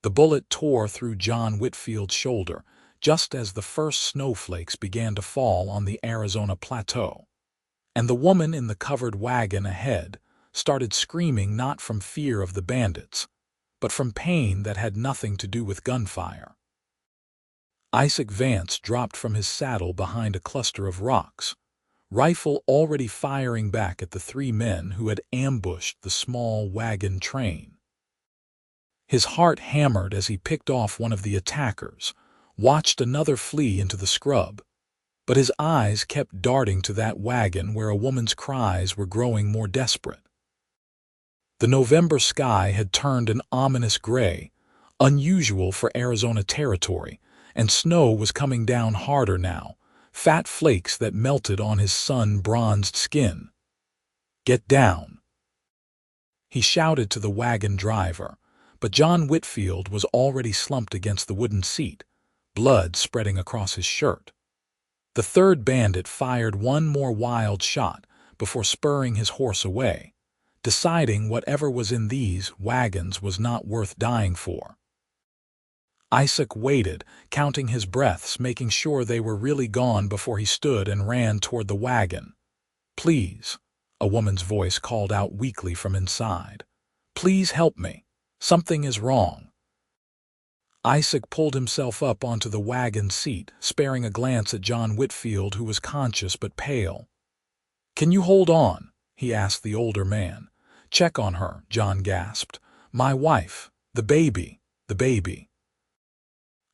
The bullet tore through John Whitfield's shoulder just as the first snowflakes began to fall on the Arizona plateau. And the woman in the covered wagon ahead started screaming not from fear of the bandits, but from pain that had nothing to do with gunfire. Isaac Vance dropped from his saddle behind a cluster of rocks, rifle already firing back at the three men who had ambushed the small wagon train. His heart hammered as he picked off one of the attackers, watched another flee into the scrub, but his eyes kept darting to that wagon where a woman's cries were growing more desperate. The November sky had turned an ominous gray, unusual for Arizona territory, and snow was coming down harder now, fat flakes that melted on his sun-bronzed skin. "Get down!" he shouted to the wagon driver, but John Whitfield was already slumped against the wooden seat, blood spreading across his shirt. The third bandit fired one more wild shot before spurring his horse away, deciding whatever was in these wagons was not worth dying for. Isaac waited, counting his breaths, making sure they were really gone before he stood and ran toward the wagon. "Please," a woman's voice called out weakly from inside. "Please help me. Something is wrong." Isaac pulled himself up onto the wagon seat, sparing a glance at John Whitfield, who was conscious but pale. "Can you hold on?" he asked the older man. "Check on her," John gasped. "My wife, the baby."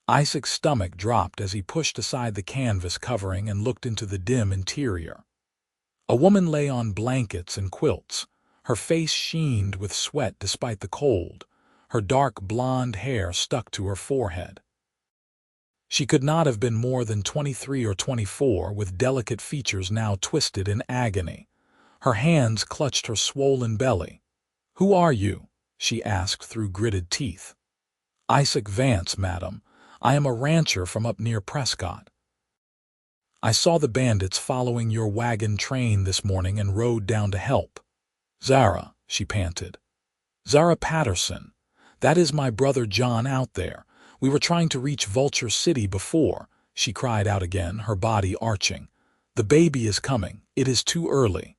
Isaac's stomach dropped as he pushed aside the canvas covering and looked into the dim interior. A woman lay on blankets and quilts, her face sheened with sweat despite the cold, her dark blonde hair stuck to her forehead. She could not have been more than 23 or 24, with delicate features now twisted in agony. Her hands clutched her swollen belly. "Who are you?" she asked through gritted teeth. "Isaac Vance, madam. I am a rancher from up near Prescott. I saw the bandits following your wagon train this morning and rode down to help." "Zara," she panted. "Zara Patterson. That is my brother John out there. We were trying to reach Vulture City before," she cried out again, her body arching. "The baby is coming. It is too early."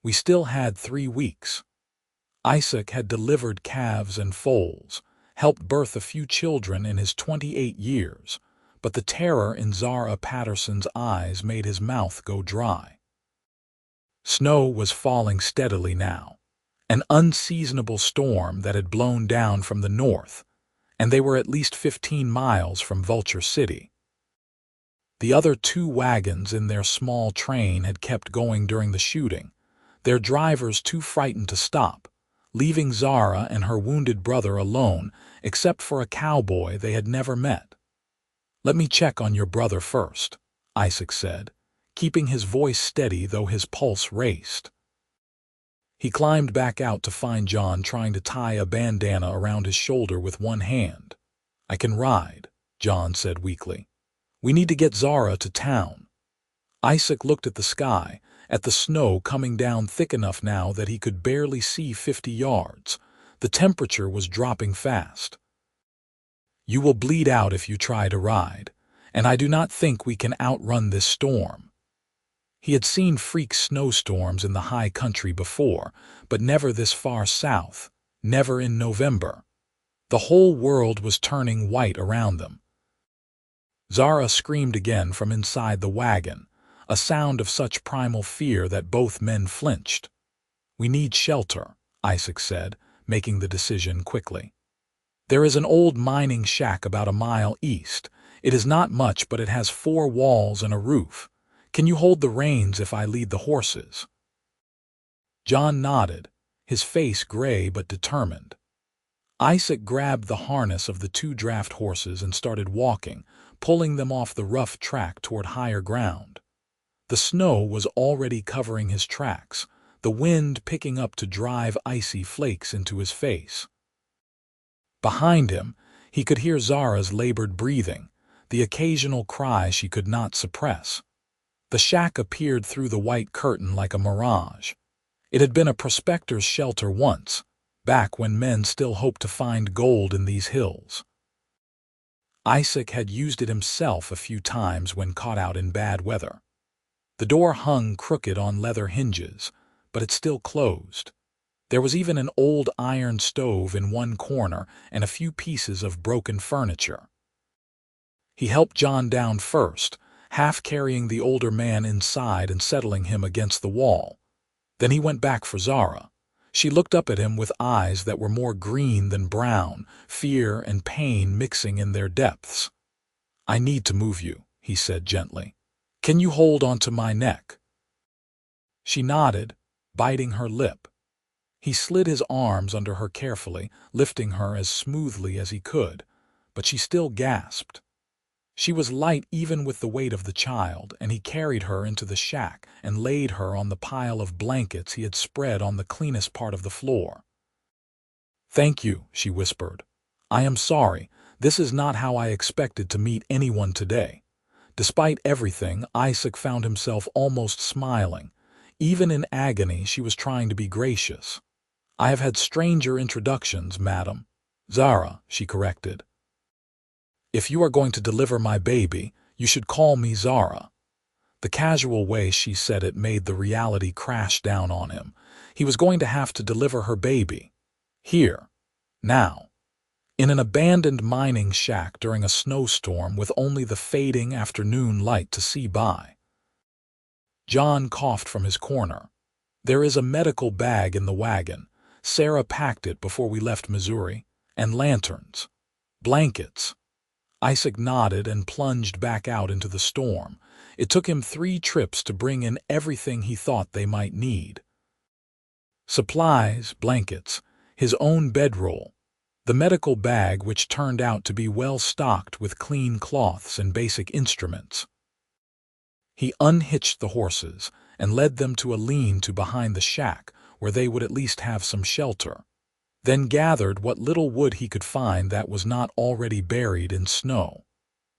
We still had 3 weeks. Isaac had delivered calves and foals, helped birth a few children in his 28 years, but the terror in Zara Patterson's eyes made his mouth go dry. Snow was falling steadily now, an unseasonable storm that had blown down from the north, and they were at least 15 miles from Vulture City. The other 2 wagons in their small train had kept going during the shooting, their drivers too frightened to stop, leaving Zara and her wounded brother alone, except for a cowboy they had never met. "Let me check on your brother first," Isaac said, keeping his voice steady though his pulse raced. He climbed back out to find John trying to tie a bandana around his shoulder with one hand. "I can ride," John said weakly. "We need to get Zara to town." Isaac looked at the sky, at the snow coming down thick enough now that he could barely see 50 yards. The temperature was dropping fast. "You will bleed out if you try to ride, and I do not think we can outrun this storm." He had seen freak snowstorms in the high country before, but never this far south, never in November. The whole world was turning white around them. Zara screamed again from inside the wagon, a sound of such primal fear that both men flinched. "We need shelter," Isaac said, making the decision quickly. "There is an old mining shack about a mile east. It is not much, but it has 4 walls and a roof. Can you hold the reins if I lead the horses?" John nodded, his face gray but determined. Isaac grabbed the harness of the 2 draft horses and started walking, pulling them off the rough track toward higher ground. The snow was already covering his tracks, the wind picking up to drive icy flakes into his face. Behind him, he could hear Zara's labored breathing, the occasional cry she could not suppress. The shack appeared through the white curtain like a mirage. It had been a prospector's shelter once, back when men still hoped to find gold in these hills. Isaac had used it himself a few times when caught out in bad weather. The door hung crooked on leather hinges, but it still closed. There was even an old iron stove in one corner and a few pieces of broken furniture. He helped John down first, half carrying the older man inside and settling him against the wall. Then he went back for Zara. She looked up at him with eyes that were more green than brown, fear and pain mixing in their depths. "I need to move you," he said gently. "Can you hold onto my neck?" She nodded, biting her lip. He slid his arms under her carefully, lifting her as smoothly as he could, but she still gasped. She was light even with the weight of the child, and he carried her into the shack and laid her on the pile of blankets he had spread on the cleanest part of the floor. "Thank you," she whispered. "I am sorry. This is not how I expected to meet anyone today." Despite everything, Isaac found himself almost smiling. Even in agony, she was trying to be gracious. "I have had stranger introductions, madam." "Zara," she corrected. "If you are going to deliver my baby, you should call me Zara." The casual way she said it made the reality crash down on him. He was going to have to deliver her baby. Here. Now. In an abandoned mining shack during a snowstorm with only the fading afternoon light to see by. John coughed from his corner. "There is a medical bag in the wagon. Sarah packed it before we left Missouri. And lanterns. Blankets." Isaac nodded and plunged back out into the storm. It took him 3 trips to bring in everything he thought they might need. Supplies, blankets, his own bedroll, the medical bag which turned out to be well stocked with clean cloths and basic instruments. He unhitched the horses and led them to a lean-to behind the shack where they would at least have some shelter, then gathered what little wood he could find that was not already buried in snow.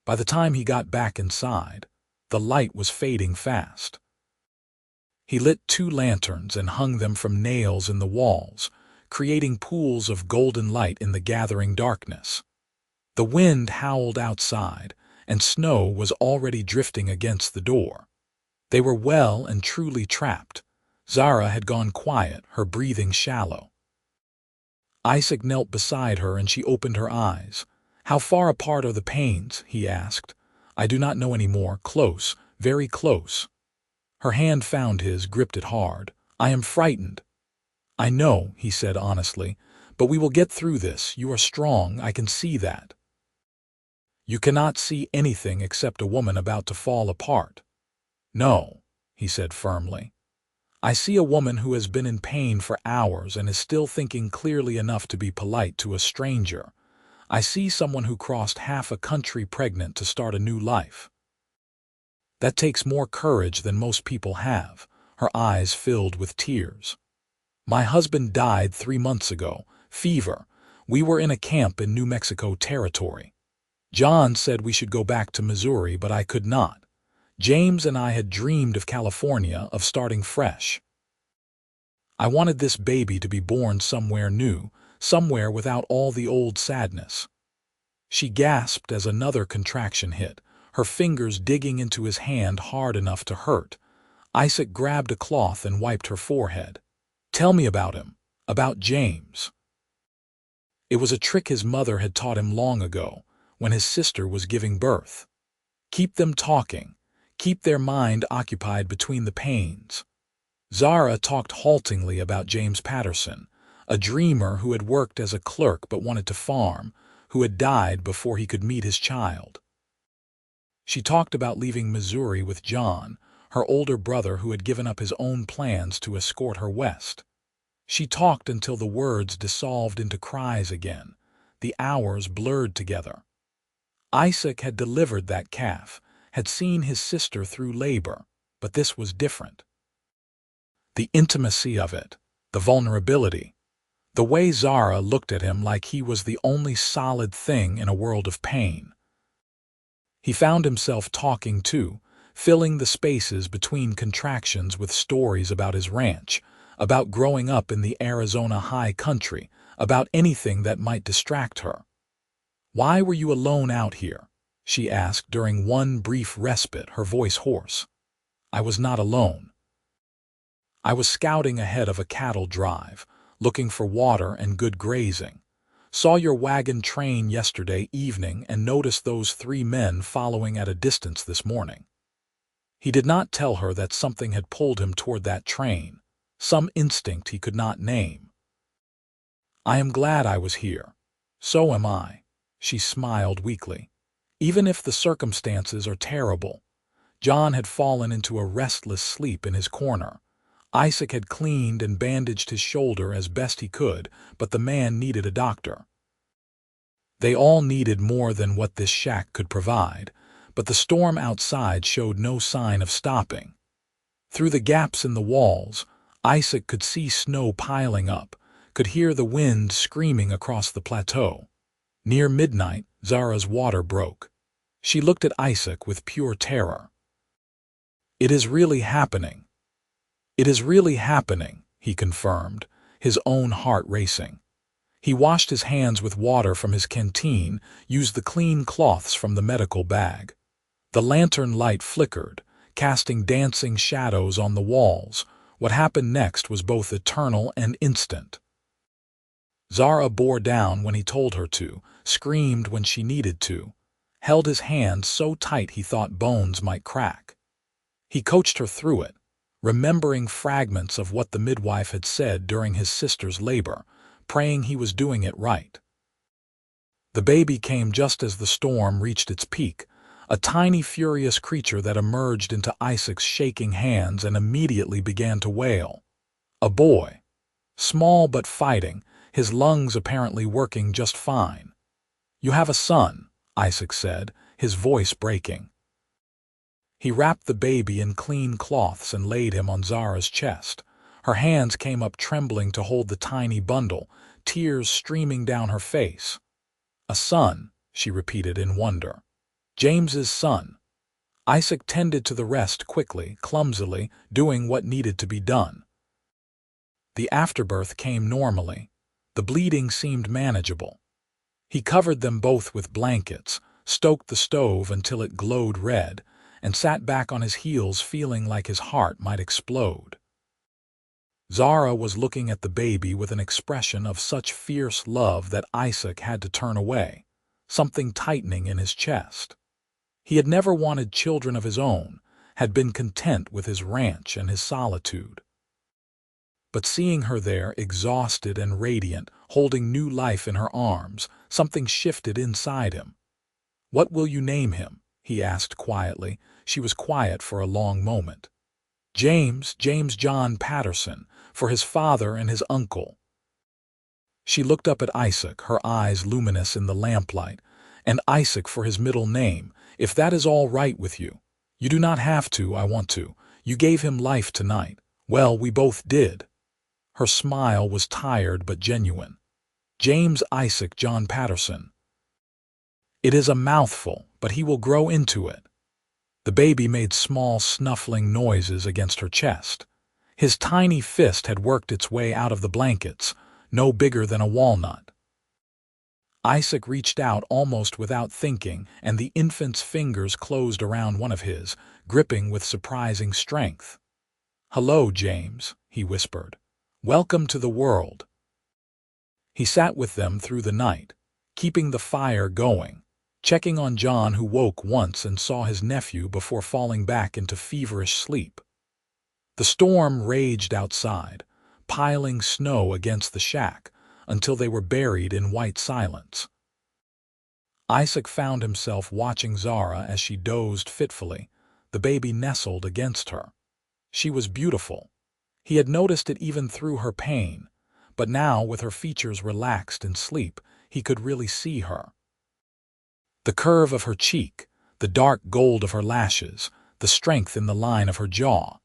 By the time he got back inside, the light was fading fast. He lit 2 lanterns and hung them from nails in the walls, creating pools of golden light in the gathering darkness. The wind howled outside, and snow was already drifting against the door. They were well and truly trapped. Zara had gone quiet, her breathing shallow. Isaac knelt beside her and she opened her eyes. "How far apart are the pains?" he asked. "I do not know any more. Close, very close." Her hand found his, gripped it hard. "I am frightened." "I know," he said honestly, "but we will get through this. You are strong, I can see that." "You cannot see anything except a woman about to fall apart." "No," he said firmly. "I see a woman who has been in pain for hours and is still thinking clearly enough to be polite to a stranger. I see someone who crossed half a country pregnant to start a new life. That takes more courage than most people have." Her eyes filled with tears. "My husband died 3 months ago. Fever. We were in a camp in New Mexico territory. John said we should go back to Missouri, but I could not. James and I had dreamed of California, of starting fresh. I wanted this baby to be born somewhere new, somewhere without all the old sadness." She gasped as another contraction hit, her fingers digging into his hand hard enough to hurt. Isaac grabbed a cloth and wiped her forehead. "Tell me about him, about James." It was a trick his mother had taught him long ago, when his sister was giving birth. Keep them talking. Keep their mind occupied between the pains. Zara talked haltingly about James Patterson, a dreamer who had worked as a clerk but wanted to farm, who had died before he could meet his child. She talked about leaving Missouri with John, her older brother who had given up his own plans to escort her west. She talked until the words dissolved into cries again. The hours blurred together. Isaac had delivered that calf, had seen his sister through labor, but this was different. The intimacy of it, the vulnerability, the way Zara looked at him like he was the only solid thing in a world of pain. He found himself talking too, filling the spaces between contractions with stories about his ranch, about growing up in the Arizona high country, about anything that might distract her. "Why were you alone out here?" she asked during one brief respite, her voice hoarse. "I was not alone. I was scouting ahead of a cattle drive, looking for water and good grazing. Saw your wagon train yesterday evening and noticed those 3 men following at a distance this morning." He did not tell her that something had pulled him toward that train, some instinct he could not name. "I am glad I was here." "So am I." She smiled weakly. "Even if the circumstances are terrible." John had fallen into a restless sleep in his corner. Isaac had cleaned and bandaged his shoulder as best he could, but the man needed a doctor. They all needed more than what this shack could provide, but the storm outside showed no sign of stopping. Through the gaps in the walls, Isaac could see snow piling up, could hear the wind screaming across the plateau. Near midnight, Zara's water broke. She looked at Isaac with pure terror. "It is really happening." "It is really happening," he confirmed, his own heart racing. He washed his hands with water from his canteen, used the clean cloths from the medical bag. The lantern light flickered, casting dancing shadows on the walls. What happened next was both eternal and instant. Zara bore down when he told her to, screamed when she needed to, held his hand so tight he thought bones might crack. He coached her through it, remembering fragments of what the midwife had said during his sister's labor, praying he was doing it right. The baby came just as the storm reached its peak, a tiny furious creature that emerged into Isaac's shaking hands and immediately began to wail. A boy. Small but fighting, his lungs apparently working just fine. "You have a son," Isaac said, his voice breaking. He wrapped the baby in clean cloths and laid him on Zara's chest. Her hands came up trembling to hold the tiny bundle, tears streaming down her face. "A son," she repeated in wonder. "James's son." Isaac tended to the rest quickly, clumsily, doing what needed to be done. The afterbirth came normally. The bleeding seemed manageable. He covered them both with blankets, stoked the stove until it glowed red, and sat back on his heels feeling like his heart might explode. Zara was looking at the baby with an expression of such fierce love that Isaac had to turn away, something tightening in his chest. He had never wanted children of his own, had been content with his ranch and his solitude. But seeing her there, exhausted and radiant, holding new life in her arms, something shifted inside him. "What will you name him?" he asked quietly. She was quiet for a long moment. James John Patterson, for his father and his uncle." She looked up at Isaac, her eyes luminous in the lamplight. "And Isaac for his middle name, if that is all right with you. You do not have to, I want to. You gave him life tonight. Well, we both did." Her smile was tired but genuine. "James Isaac John Patterson." "It is a mouthful, but he will grow into it." The baby made small snuffling noises against her chest. His tiny fist had worked its way out of the blankets, no bigger than a walnut. Isaac reached out almost without thinking, and the infant's fingers closed around one of his, gripping with surprising strength. "Hello, James," he whispered. "Welcome to the world." He sat with them through the night, keeping the fire going, checking on John, who woke once and saw his nephew before falling back into feverish sleep. The storm raged outside, piling snow against the shack, until they were buried in white silence. Isaac found himself watching Zara as she dozed fitfully, the baby nestled against her. She was beautiful. He had noticed it even through her pain, but now, with her features relaxed in sleep, he could really see her. The curve of her cheek, the dark gold of her lashes, the strength in the line of her jaw.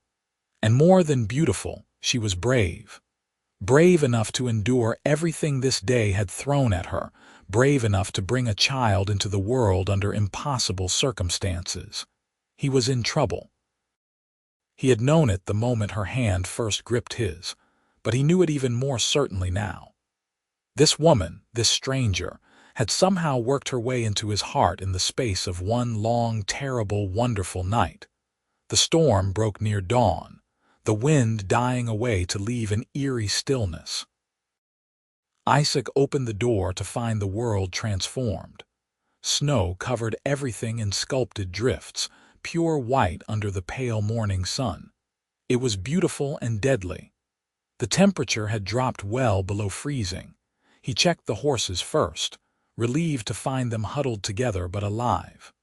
And more than beautiful, she was brave. Brave enough to endure everything this day had thrown at her, brave enough to bring a child into the world under impossible circumstances. He was in trouble. He had known it the moment her hand first gripped his, but he knew it even more certainly now. This woman, this stranger, had somehow worked her way into his heart in the space of one long, terrible, wonderful night. The storm broke near dawn, the wind dying away to leave an eerie stillness. Isaac opened the door to find the world transformed. Snow covered everything in sculpted drifts, pure white under the pale morning sun. It was beautiful and deadly. The temperature had dropped well below freezing. He checked the horses first, relieved to find them huddled together but alive.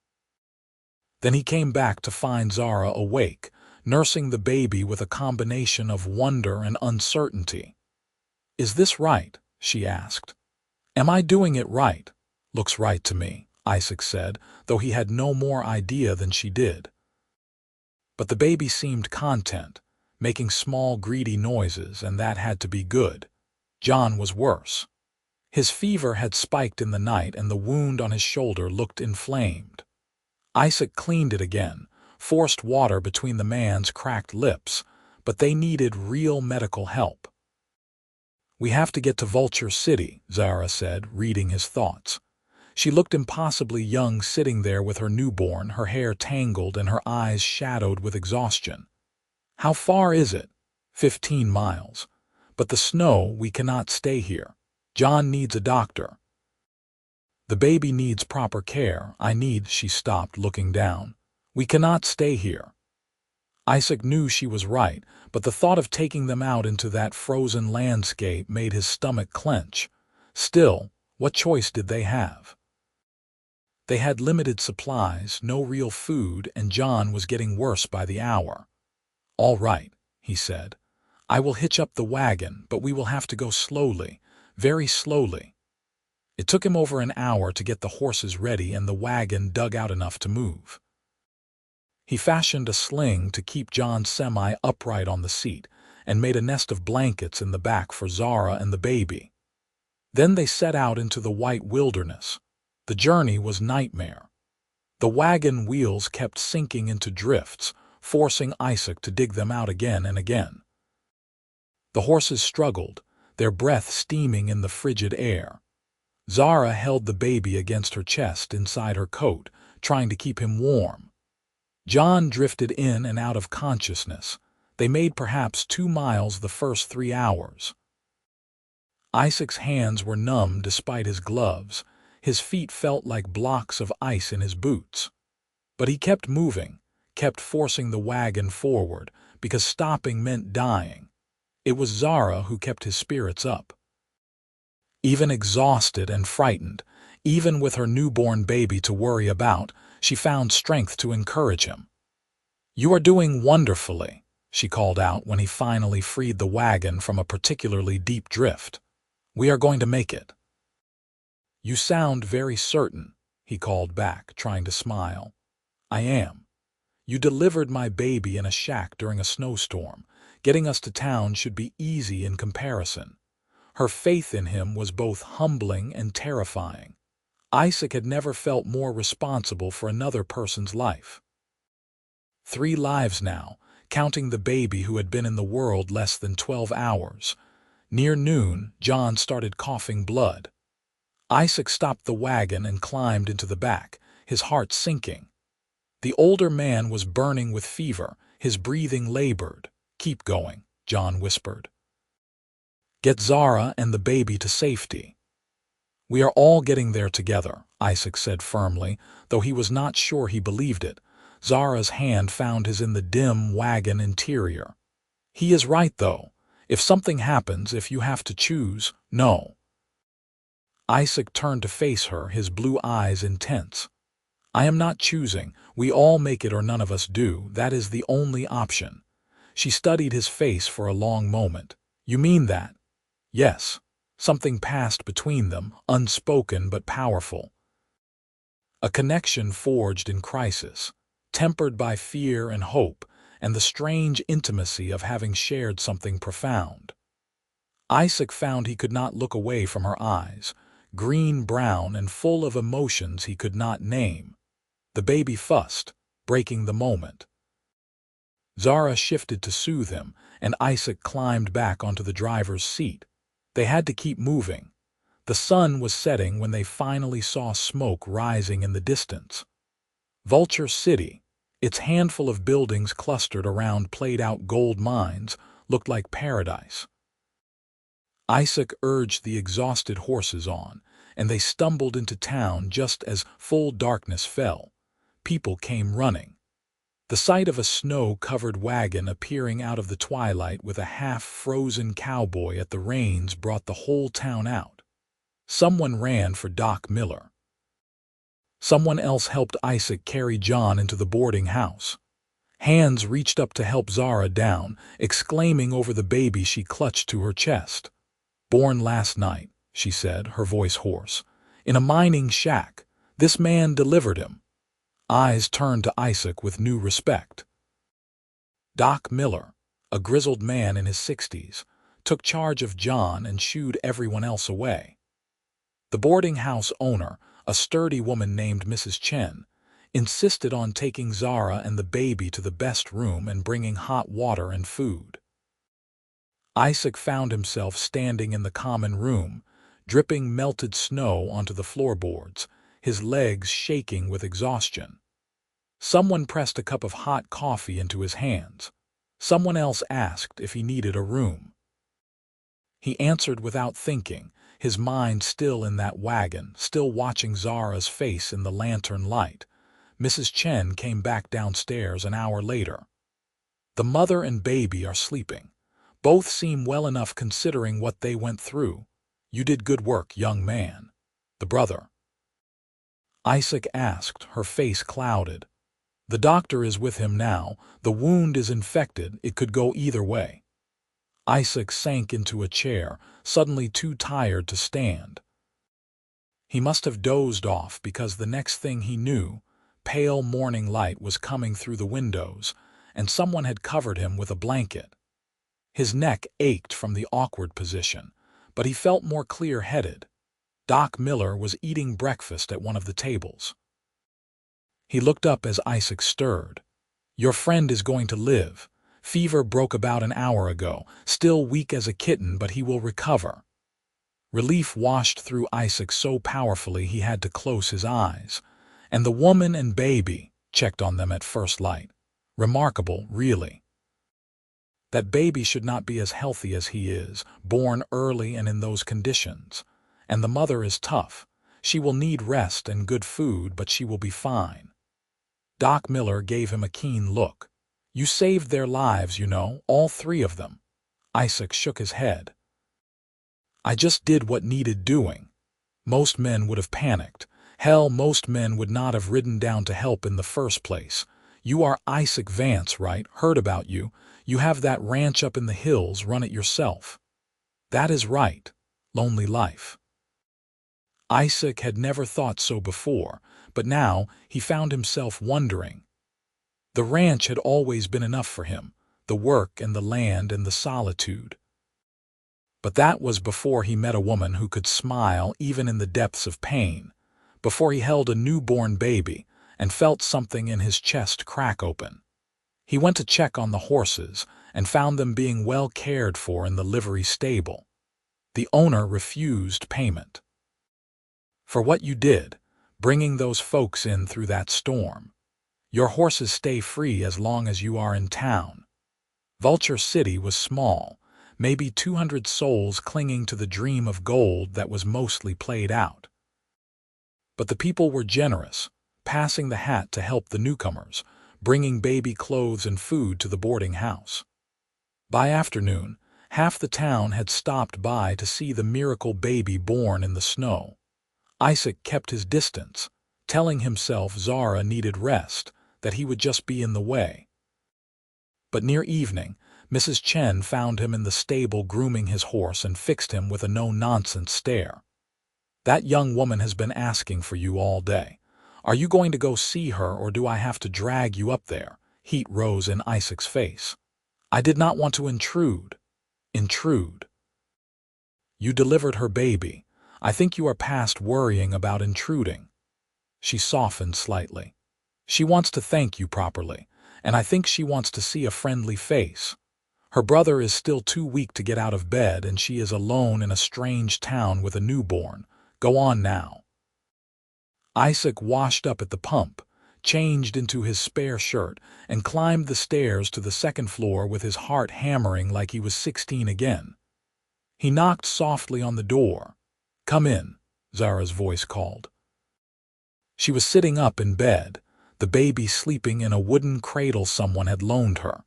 Then he came back to find Zara awake, nursing the baby with a combination of wonder and uncertainty. "Is this right?" she asked. "Am I doing it right?" "Looks right to me," Isaac said, though he had no more idea than she did. But the baby seemed content, making small greedy noises, and that had to be good. John was worse. His fever had spiked in the night and the wound on his shoulder looked inflamed. Isaac cleaned it again, forced water between the man's cracked lips, but they needed real medical help. "We have to get to Vulture City," Zara said, reading his thoughts. She looked impossibly young sitting there with her newborn, her hair tangled and her eyes shadowed with exhaustion. "How far is it?" 15 miles. "But the snow, we cannot stay here. John needs a doctor. The baby needs proper care. She stopped, looking down. "We cannot stay here." Isaac knew she was right, but the thought of taking them out into that frozen landscape made his stomach clench. Still, what choice did they have? They had limited supplies, no real food, and John was getting worse by the hour. "All right," he said. "I will hitch up the wagon, but we will have to go slowly, very slowly." It took him over an hour to get the horses ready and the wagon dug out enough to move. He fashioned a sling to keep John semi-upright on the seat and made a nest of blankets in the back for Zara and the baby. Then they set out into the white wilderness. The journey was nightmare. The wagon wheels kept sinking into drifts, forcing Isaac to dig them out again and again. The horses struggled, their breath steaming in the frigid air. Zara held the baby against her chest inside her coat, trying to keep him warm. John drifted in and out of consciousness. They made perhaps 2 miles the first 3 hours. Isaac's hands were numb despite his gloves. His feet felt like blocks of ice in his boots. But he kept moving, kept forcing the wagon forward, because stopping meant dying. It was Zara who kept his spirits up. Even exhausted and frightened, even with her newborn baby to worry about, she found strength to encourage him. "You are doing wonderfully," she called out when he finally freed the wagon from a particularly deep drift. "We are going to make it." "You sound very certain," he called back, trying to smile. "I am. You delivered my baby in a shack during a snowstorm. Getting us to town should be easy in comparison." Her faith in him was both humbling and terrifying. Isaac had never felt more responsible for another person's life. 3 lives now, counting the baby who had been in the world less than 12 hours. Near noon, John started coughing blood. Isaac stopped the wagon and climbed into the back, his heart sinking. The older man was burning with fever, his breathing labored. "Keep going," John whispered. "Get Zara and the baby to safety." "We are all getting there together," Isaac said firmly, though he was not sure he believed it. Zara's hand found his in the dim wagon interior. "He is right, though. If something happens, if you have to choose, no." Isaac turned to face her, his blue eyes intense. "I am not choosing. We all make it or none of us do. That is the only option." She studied his face for a long moment. "You mean that?" "Yes." Something passed between them, unspoken but powerful. A connection forged in crisis, tempered by fear and hope, and the strange intimacy of having shared something profound. Isaac found he could not look away from her eyes, green-brown and full of emotions he could not name. The baby fussed, breaking the moment. Zara shifted to soothe him, and Isaac climbed back onto the driver's seat. They had to keep moving. The sun was setting when they finally saw smoke rising in the distance. Vulture City, its handful of buildings clustered around played-out gold mines, looked like paradise. Isaac urged the exhausted horses on, and they stumbled into town just as full darkness fell. People came running. The sight of a snow-covered wagon appearing out of the twilight with a half-frozen cowboy at the reins brought the whole town out. Someone ran for Doc Miller. Someone else helped Isaac carry John into the boarding house. Hands reached up to help Zara down, exclaiming over the baby she clutched to her chest. "Born last night," she said, her voice hoarse. "In a mining shack. This man delivered him." Eyes turned to Isaac with new respect. Doc Miller, a grizzled man in his 60s, took charge of John and shooed everyone else away. The boarding house owner, a sturdy woman named Mrs. Chen, insisted on taking Zara and the baby to the best room and bringing hot water and food. Isaac found himself standing in the common room, dripping melted snow onto the floorboards, his legs shaking with exhaustion. Someone pressed a cup of hot coffee into his hands. Someone else asked if he needed a room. He answered without thinking, his mind still in that wagon, still watching Zara's face in the lantern light. Mrs. Chen came back downstairs an hour later. "The mother and baby are sleeping. Both seem well enough considering what they went through. You did good work, young man." "The brother?" Isaac asked, her face clouded. "The doctor is with him now. The wound is infected. It could go either way." Isaac sank into a chair, suddenly too tired to stand. He must have dozed off because the next thing he knew, pale morning light was coming through the windows, and someone had covered him with a blanket. His neck ached from the awkward position, but he felt more clear-headed. Doc Miller was eating breakfast at one of the tables. He looked up as Isaac stirred. "Your friend is going to live. Fever broke about an hour ago, still weak as a kitten, but he will recover." Relief washed through Isaac so powerfully he had to close his eyes. "And the woman and baby," checked on them at first light. "Remarkable, really. That baby should not be as healthy as he is, born early and in those conditions. And the mother is tough. She will need rest and good food, but she will be fine." Doc Miller gave him a keen look. "You saved their lives, you know, all three of them." Isaac shook his head. "I just did what needed doing. Most men would have panicked. Hell, most men would not have ridden down to help in the first place. You are Isaac Vance, right? Heard about you. You have that ranch up in the hills, run it yourself." "That is right. Lonely life." Isaac had never thought so before, but now he found himself wondering. The ranch had always been enough for him, the work and the land and the solitude. But that was before he met a woman who could smile even in the depths of pain, before he held a newborn baby and felt something in his chest crack open. He went to check on the horses and found them being well cared for in the livery stable. The owner refused payment. "For what you did, bringing those folks in through that storm. Your horses stay free as long as you are in town." Vulture City was small, maybe 200 souls clinging to the dream of gold that was mostly played out. But the people were generous, passing the hat to help the newcomers, bringing baby clothes and food to the boarding house. By afternoon, half the town had stopped by to see the miracle baby born in the snow. Isaac kept his distance, telling himself Zara needed rest, that he would just be in the way. But near evening, Mrs. Chen found him in the stable grooming his horse and fixed him with a no-nonsense stare. "That young woman has been asking for you all day. Are you going to go see her, or do I have to drag you up there?" Heat rose in Isaac's face. "I did not want to intrude." "Intrude? You delivered her baby. I think you are past worrying about intruding." She softened slightly. "She wants to thank you properly, and I think she wants to see a friendly face. Her brother is still too weak to get out of bed, and she is alone in a strange town with a newborn. Go on now." Isaac washed up at the pump, changed into his spare shirt, and climbed the stairs to the second floor with his heart hammering like he was 16 again. He knocked softly on the door. "Come in," Zara's voice called. She was sitting up in bed, the baby sleeping in a wooden cradle someone had loaned her.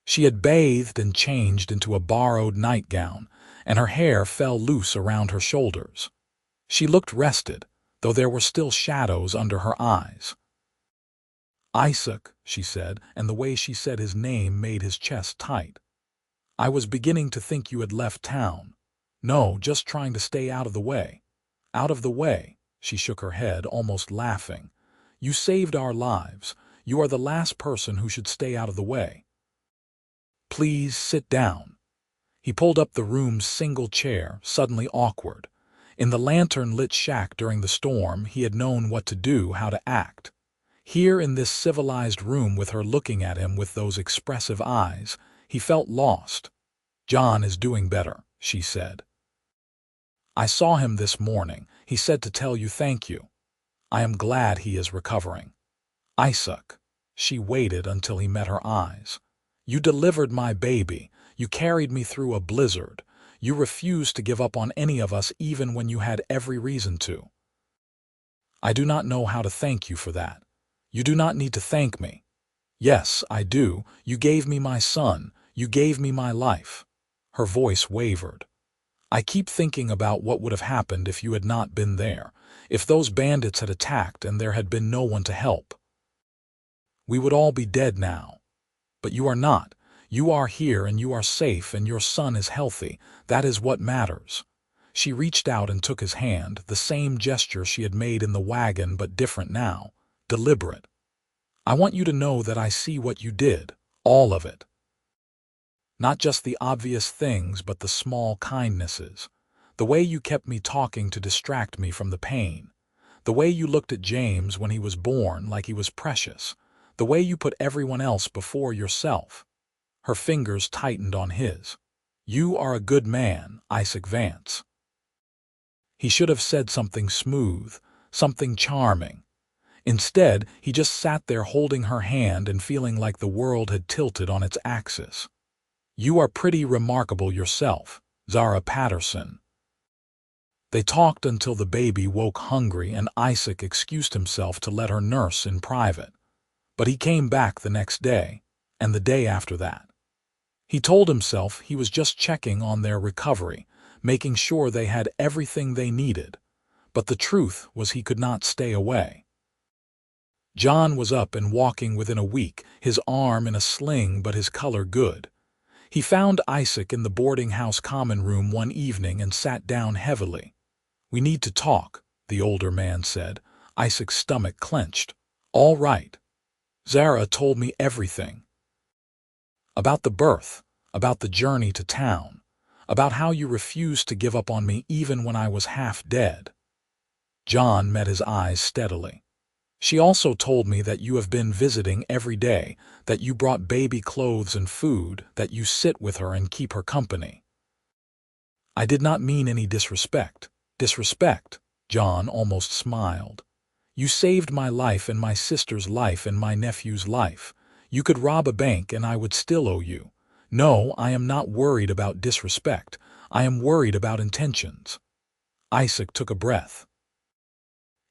She had bathed and changed into a borrowed nightgown, and her hair fell loose around her shoulders. She looked rested, though there were still shadows under her eyes. "Isaac," she said, and the way she said his name made his chest tight. "I was beginning to think you had left town. No, just trying to stay out of the way." "Out of the way?" She shook her head, almost laughing. "You saved our lives. You are the last person who should stay out of the way. Please sit down." He pulled up the room's single chair, suddenly awkward. In the lantern-lit shack during the storm, he had known what to do, how to act. Here in this civilized room with her looking at him with those expressive eyes, he felt lost. "John is doing better," she said. "I saw him this morning. He said to tell you thank you. I am glad he is recovering." "Isaac." She waited until he met her eyes. "You delivered my baby. You carried me through a blizzard. You refused to give up on any of us even when you had every reason to." "I do not know how to thank you for that." "You do not need to thank me." "Yes, I do. You gave me my son. You gave me my life." Her voice wavered. "I keep thinking about what would have happened if you had not been there, if those bandits had attacked and there had been no one to help. We would all be dead now. But you are not. You are here and you are safe and your son is healthy. That is what matters." She reached out and took his hand, the same gesture she had made in the wagon but different now, deliberate. "I want you to know that I see what you did, all of it. Not just the obvious things but the small kindnesses. The way you kept me talking to distract me from the pain. The way you looked at James when he was born like he was precious. The way you put everyone else before yourself." Her fingers tightened on his. "You are a good man, Isaac Vance." He should have said something smooth, something charming. Instead, he just sat there holding her hand and feeling like the world had tilted on its axis. "You are pretty remarkable yourself, Zara Patterson." They talked until the baby woke hungry and Isaac excused himself to let her nurse in private. But he came back the next day, and the day after that. He told himself he was just checking on their recovery, making sure they had everything they needed. But the truth was he could not stay away. John was up and walking within a week, his arm in a sling but his color good. He found Isaac in the boarding house common room one evening and sat down heavily. "We need to talk," the older man said. Isaac's stomach clenched. "All right." "Zara told me everything. About the birth, about the journey to town, about how you refused to give up on me even when I was half dead." John met his eyes steadily. "She also told me that you have been visiting every day, that you brought baby clothes and food, that you sit with her and keep her company." "I did not mean any disrespect." "Disrespect?" John almost smiled. "You saved my life and my sister's life and my nephew's life. You could rob a bank and I would still owe you. No, I am not worried about disrespect. I am worried about intentions." Isaac took a breath.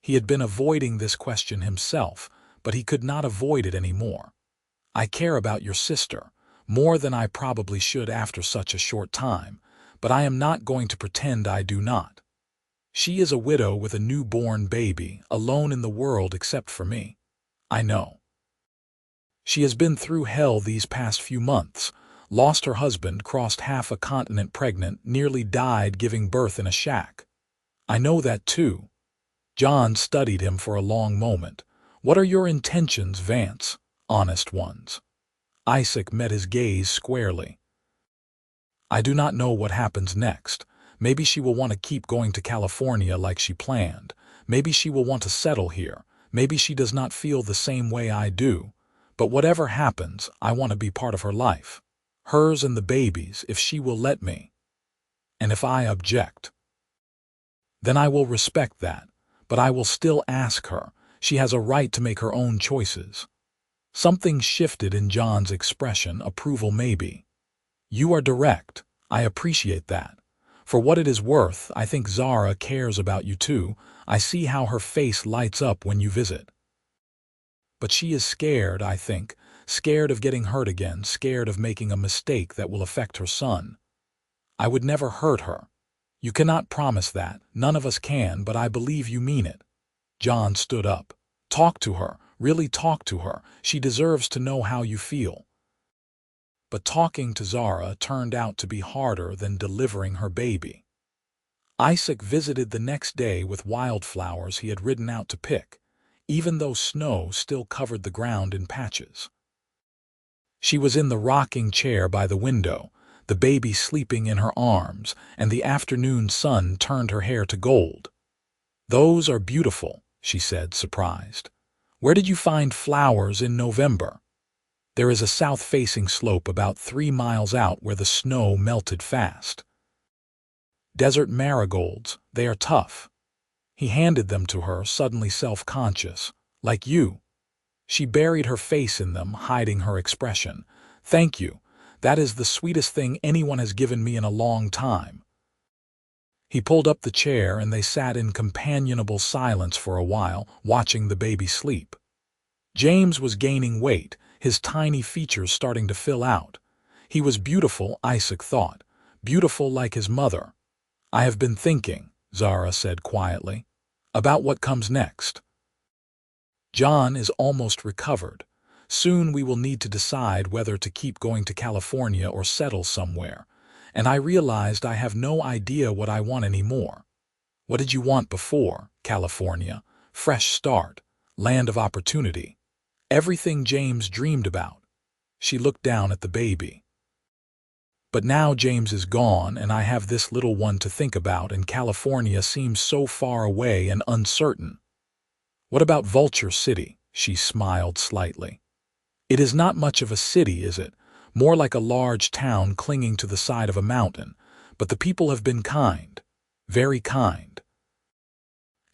He had been avoiding this question himself, but he could not avoid it anymore. "I care about your sister, more than I probably should after such a short time, but I am not going to pretend I do not. She is a widow with a newborn baby, alone in the world except for me. I know. She has been through hell these past few months, lost her husband, crossed half a continent pregnant, nearly died giving birth in a shack. I know that too." John studied him for a long moment. "What are your intentions, Vance? Honest ones." Isaac met his gaze squarely. "I do not know what happens next. Maybe she will want to keep going to California like she planned. Maybe she will want to settle here. Maybe she does not feel the same way I do. But whatever happens, I want to be part of her life. hers and the baby's, if she will let me. And if I object, then I will respect that, but I will still ask her. She has a right to make her own choices. Something shifted in John's expression, approval maybe. You are direct. I appreciate that. For what it is worth, I think Zara cares about you too. I see how her face lights up when you visit. But she is scared, I think, scared of getting hurt again, scared of making a mistake that will affect her son. I would never hurt her. You cannot promise that, none of us can, but I believe you mean it. John stood up. Talk to her, really talk to her. She deserves to know how you feel. But talking to Zara turned out to be harder than delivering her baby. Isaac visited the next day with wildflowers he had ridden out to pick, even though snow still covered the ground in patches. She was in the rocking chair by the window, the baby sleeping in her arms, and the afternoon sun turned her hair to gold. "Those are beautiful," she said, surprised. "Where did you find flowers in November?" "There is a south-facing slope about 3 miles out where the snow melted fast. Desert marigolds, they are tough." He handed them to her, suddenly self-conscious. "Like you." She buried her face in them, hiding her expression. "Thank you. That is the sweetest thing anyone has given me in a long time." He pulled up the chair and they sat in companionable silence for a while, watching the baby sleep. James was gaining weight, his tiny features starting to fill out. He was beautiful, Isaac thought. Beautiful like his mother. "I have been thinking," Zara said quietly, "about what comes next. John is almost recovered. Soon we will need to decide whether to keep going to California or settle somewhere. And I realized I have no idea what I want anymore." "What did you want before?" "California. Fresh start. Land of opportunity. Everything James dreamed about." She looked down at the baby. "But now James is gone and I have this little one to think about, and California seems so far away and uncertain." "What about Vulture City?" She smiled slightly. "It is not much of a city, is it? More like a large town clinging to the side of a mountain. But the people have been kind. Very kind.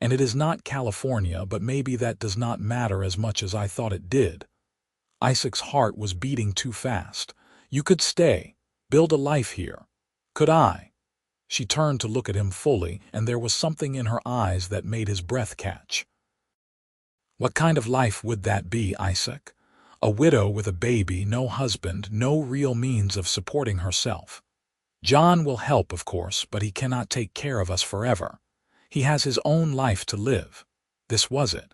And it is not California, but maybe that does not matter as much as I thought it did." Isaac's heart was beating too fast. "You could stay. Build a life here." "Could I?" She turned to look at him fully, and there was something in her eyes that made his breath catch. "What kind of life would that be, Isaac? A widow with a baby, no husband, no real means of supporting herself. John will help, of course, but he cannot take care of us forever. He has his own life to live." This was it.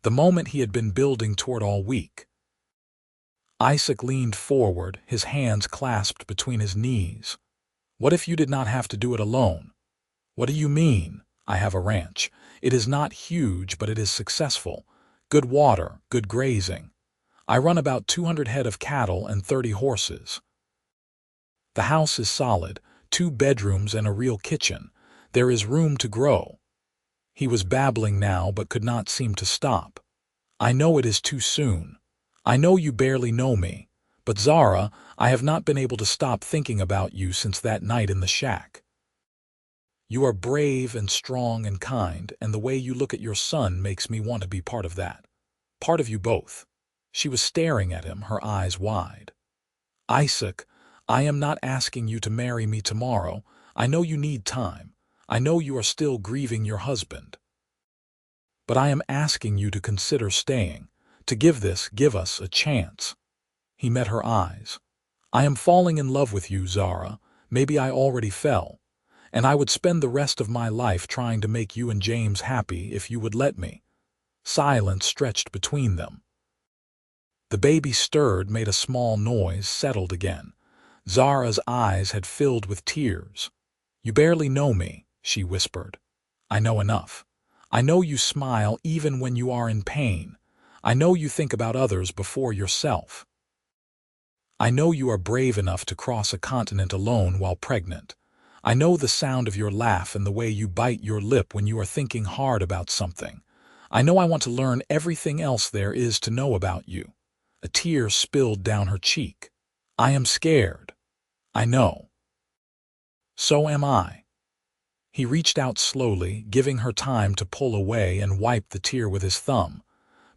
The moment he had been building toward all week. Isaac leaned forward, his hands clasped between his knees. "What if you did not have to do it alone?" "What do you mean?" "I have a ranch. It is not huge, but it is successful. Good water, good grazing. I run about 200 head of cattle and 30 horses. The house is solid, 2 bedrooms and a real kitchen. There is room to grow." He was babbling now but could not seem to stop. "I know it is too soon. I know you barely know me. But Zara, I have not been able to stop thinking about you since that night in the shack. You are brave and strong and kind, and the way you look at your son makes me want to be part of that. Part of you both." She was staring at him, her eyes wide. "Isaac, I am not asking you to marry me tomorrow. I know you need time. I know you are still grieving your husband. But I am asking you to consider staying, to give us a chance." He met her eyes. "I am falling in love with you, Zara. Maybe I already fell. And I would spend the rest of my life trying to make you and James happy if you would let me." Silence stretched between them. The baby stirred, made a small noise, settled again. Zara's eyes had filled with tears. "You barely know me," she whispered. "I know enough. I know you smile even when you are in pain. I know you think about others before yourself. I know you are brave enough to cross a continent alone while pregnant. I know the sound of your laugh and the way you bite your lip when you are thinking hard about something. I know I want to learn everything else there is to know about you." A tear spilled down her cheek. "I am scared." I know. So am I. He reached out slowly, giving her time to pull away and wipe the tear with his thumb.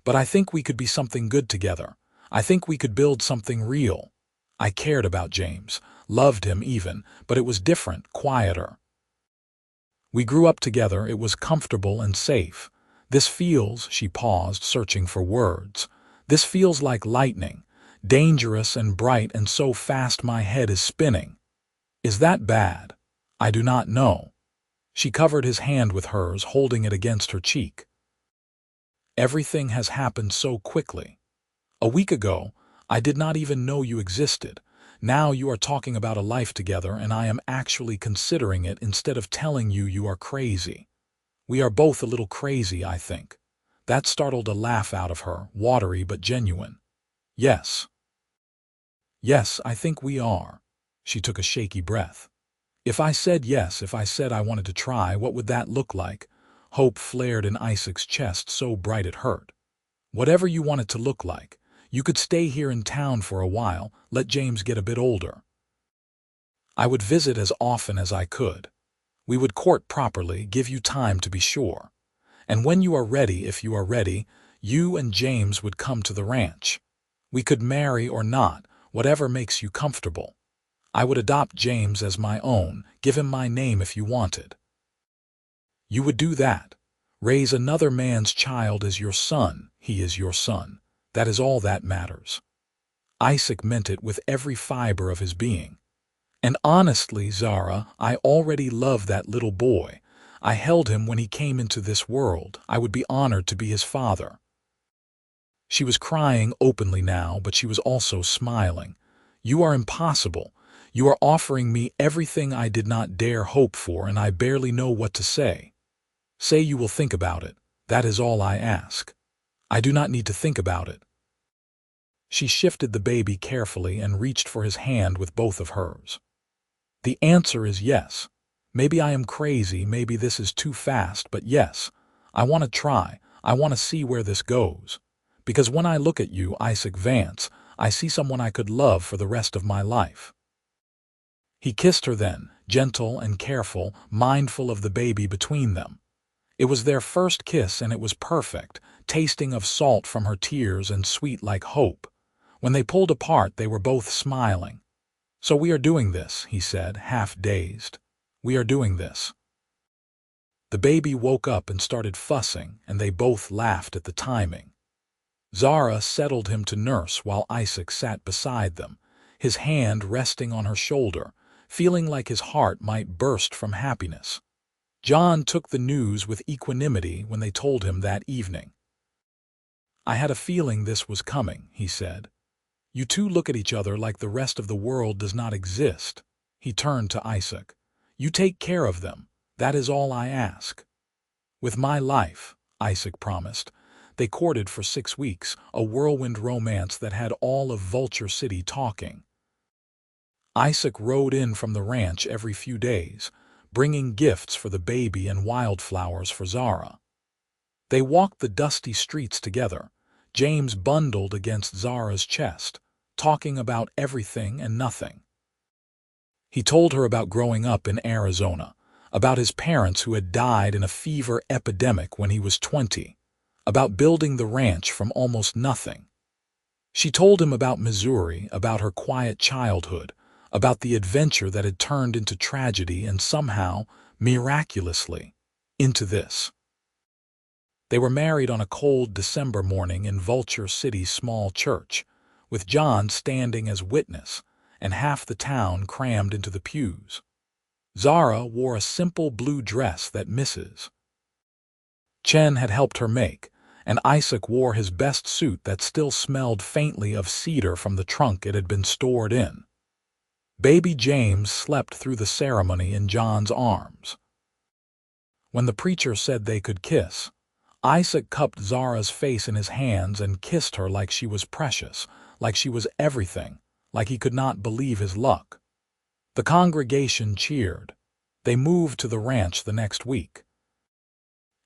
But I think we could be something good together. I think we could build something real. I cared about James, loved him even, but it was different, quieter. We grew up together, it was comfortable and safe. This feels, she paused, searching for words. This feels like lightning, dangerous and bright and so fast my head is spinning. Is that bad? I do not know. She covered his hand with hers, holding it against her cheek. Everything has happened so quickly. A week ago, I did not even know you existed. Now you are talking about a life together and I am actually considering it instead of telling you you are crazy. We are both a little crazy, I think. That startled a laugh out of her, watery but genuine. Yes. Yes, I think we are. She took a shaky breath. If I said yes, if I said I wanted to try, what would that look like? Hope flared in Isaac's chest so bright it hurt. Whatever you want it to look like. You could stay here in town for a while, let James get a bit older. I would visit as often as I could. We would court properly, give you time to be sure. And when you are ready, if you are ready, you and James would come to the ranch. We could marry or not, whatever makes you comfortable. I would adopt James as my own, give him my name if you wanted. You would do that. Raise another man's child as your son, he is your son. That is all that matters. Isaac meant it with every fiber of his being. And honestly, Zara, I already love that little boy. I held him when he came into this world. I would be honored to be his father. She was crying openly now, but she was also smiling. You are impossible. You are offering me everything I did not dare hope for, and I barely know what to say. Say you will think about it. That is all I ask. I do not need to think about it. She shifted the baby carefully and reached for his hand with both of hers. The answer is yes. Maybe I am crazy, maybe this is too fast, but yes, I want to try. I want to see where this goes. Because when I look at you, Isaac Vance, I see someone I could love for the rest of my life. He kissed her then, gentle and careful, mindful of the baby between them. It was their first kiss and it was perfect, tasting of salt from her tears and sweet like hope. When they pulled apart, they were both smiling. So we are doing this, he said, half dazed. We are doing this. The baby woke up and started fussing, and they both laughed at the timing. Zara settled him to nurse while Isaac sat beside them, his hand resting on her shoulder, feeling like his heart might burst from happiness. John took the news with equanimity when they told him that evening. I had a feeling this was coming, he said. You two look at each other like the rest of the world does not exist. He turned to Isaac. You take care of them. That is all I ask. With my life, Isaac promised. They courted for 6 weeks, a whirlwind romance that had all of Vulture City talking. Isaac rode in from the ranch every few days, bringing gifts for the baby and wildflowers for Zara. They walked the dusty streets together, James bundled against Zara's chest, talking about everything and nothing. He told her about growing up in Arizona, about his parents who had died in a fever epidemic when he was 20, about building the ranch from almost nothing. She told him about Missouri, about her quiet childhood, about the adventure that had turned into tragedy and somehow, miraculously, into this. They were married on a cold December morning in Vulture City's small church, with John standing as witness and half the town crammed into the pews. Zara wore a simple blue dress that Mrs. Chen had helped her make, and Isaac wore his best suit that still smelled faintly of cedar from the trunk it had been stored in. Baby James slept through the ceremony in John's arms. When the preacher said they could kiss, Isaac cupped Zara's face in his hands and kissed her like she was precious, like she was everything, like he could not believe his luck. The congregation cheered. They moved to the ranch the next week.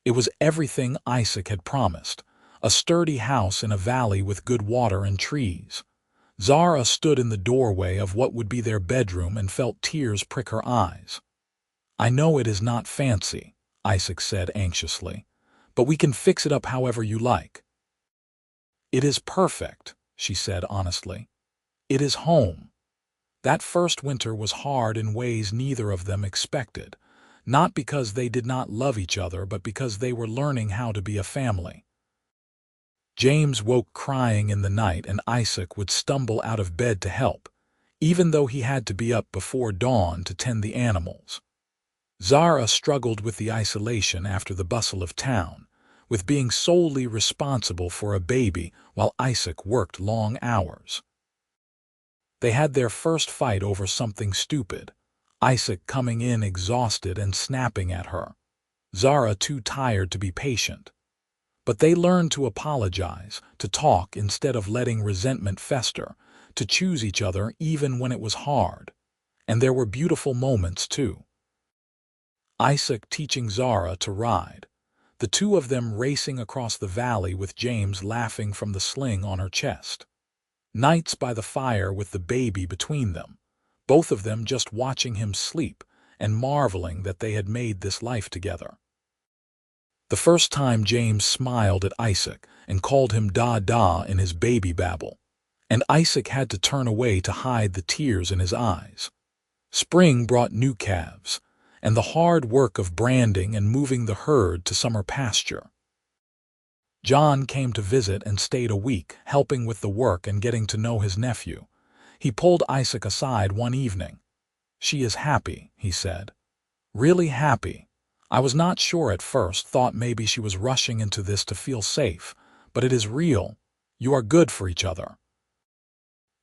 It was everything Isaac had promised, a sturdy house in a valley with good water and trees. Zara stood in the doorway of what would be their bedroom and felt tears prick her eyes. "I know it is not fancy," Isaac said anxiously, "but we can fix it up however you like." "It is perfect," she said honestly. "It is home." That first winter was hard in ways neither of them expected, not because they did not love each other, but because they were learning how to be a family. James woke crying in the night, and Isaac would stumble out of bed to help, even though he had to be up before dawn to tend the animals. Zara struggled with the isolation after the bustle of town, with being solely responsible for a baby while Isaac worked long hours. They had their first fight over something stupid, Isaac coming in exhausted and snapping at her, Zara too tired to be patient. But they learned to apologize, to talk instead of letting resentment fester, to choose each other even when it was hard. And there were beautiful moments too. Isaac teaching Zara to ride, the two of them racing across the valley with James laughing from the sling on her chest. Nights by the fire with the baby between them, both of them just watching him sleep and marveling that they had made this life together. The first time James smiled at Isaac and called him Da in his baby babble, and Isaac had to turn away to hide the tears in his eyes. Spring brought new calves, and the hard work of branding and moving the herd to summer pasture. John came to visit and stayed a week, helping with the work and getting to know his nephew. He pulled Isaac aside one evening. "She is happy," he said. "Really happy. I was not sure at first, thought maybe she was rushing into this to feel safe, but it is real. You are good for each other."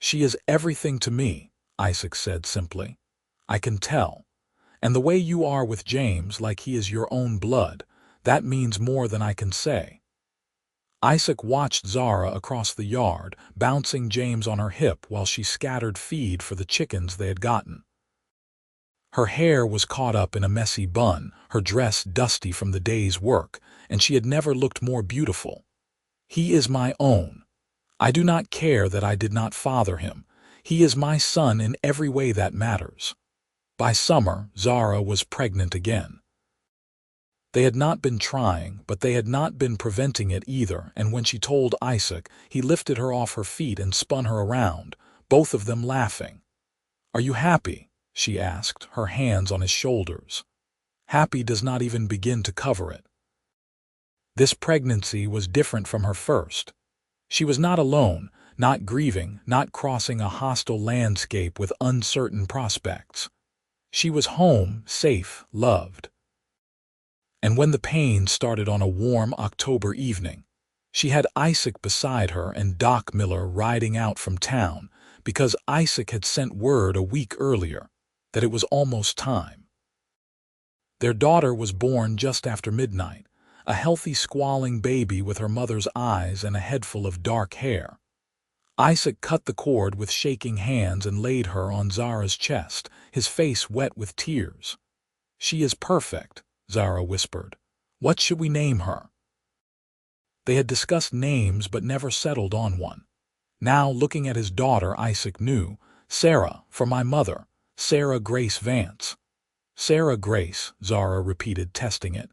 "She is everything to me," Isaac said simply. "I can tell. And the way you are with James, like he is your own blood, that means more than I can say." Isaac watched Zara across the yard, bouncing James on her hip while she scattered feed for the chickens they had gotten. Her hair was caught up in a messy bun, her dress dusty from the day's work, and she had never looked more beautiful. "He is my own. I do not care that I did not father him. He is my son in every way that matters." By summer, Zara was pregnant again. They had not been trying, but they had not been preventing it either, and when she told Isaac, he lifted her off her feet and spun her around, both of them laughing. "Are you happy?" she asked, her hands on his shoulders. Happy does not even begin to cover it. This pregnancy was different from her first. She was not alone, not grieving, not crossing a hostile landscape with uncertain prospects. She was home, safe, loved. And when the pain started on a warm October evening, she had Isaac beside her and Doc Miller riding out from town because Isaac had sent word a week earlier that it was almost time. Their daughter was born just after midnight, a healthy squalling baby with her mother's eyes and a head full of dark hair. Isaac cut the cord with shaking hands and laid her on Zara's chest, his face wet with tears. "She is perfect," Zara whispered. "What should we name her?" They had discussed names but never settled on one. Now, looking at his daughter, Isaac knew. "Sarah, for my mother. Sarah Grace Vance." "Sarah Grace," Zara repeated, testing it.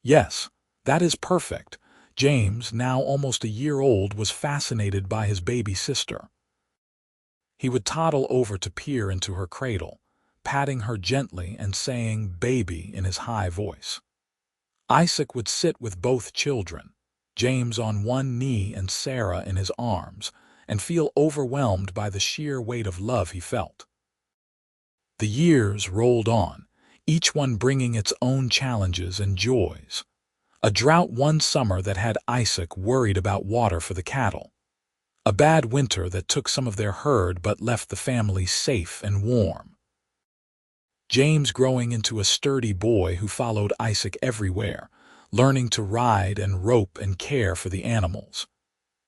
"Yes, that is perfect." James, now almost a year old, was fascinated by his baby sister. He would toddle over to peer into her cradle, patting her gently and saying "baby" in his high voice. Isaac would sit with both children, James on one knee and Sarah in his arms, and feel overwhelmed by the sheer weight of love he felt. The years rolled on, each one bringing its own challenges and joys. A drought one summer that had Isaac worried about water for the cattle. A bad winter that took some of their herd but left the family safe and warm. James growing into a sturdy boy who followed Isaac everywhere, learning to ride and rope and care for the animals.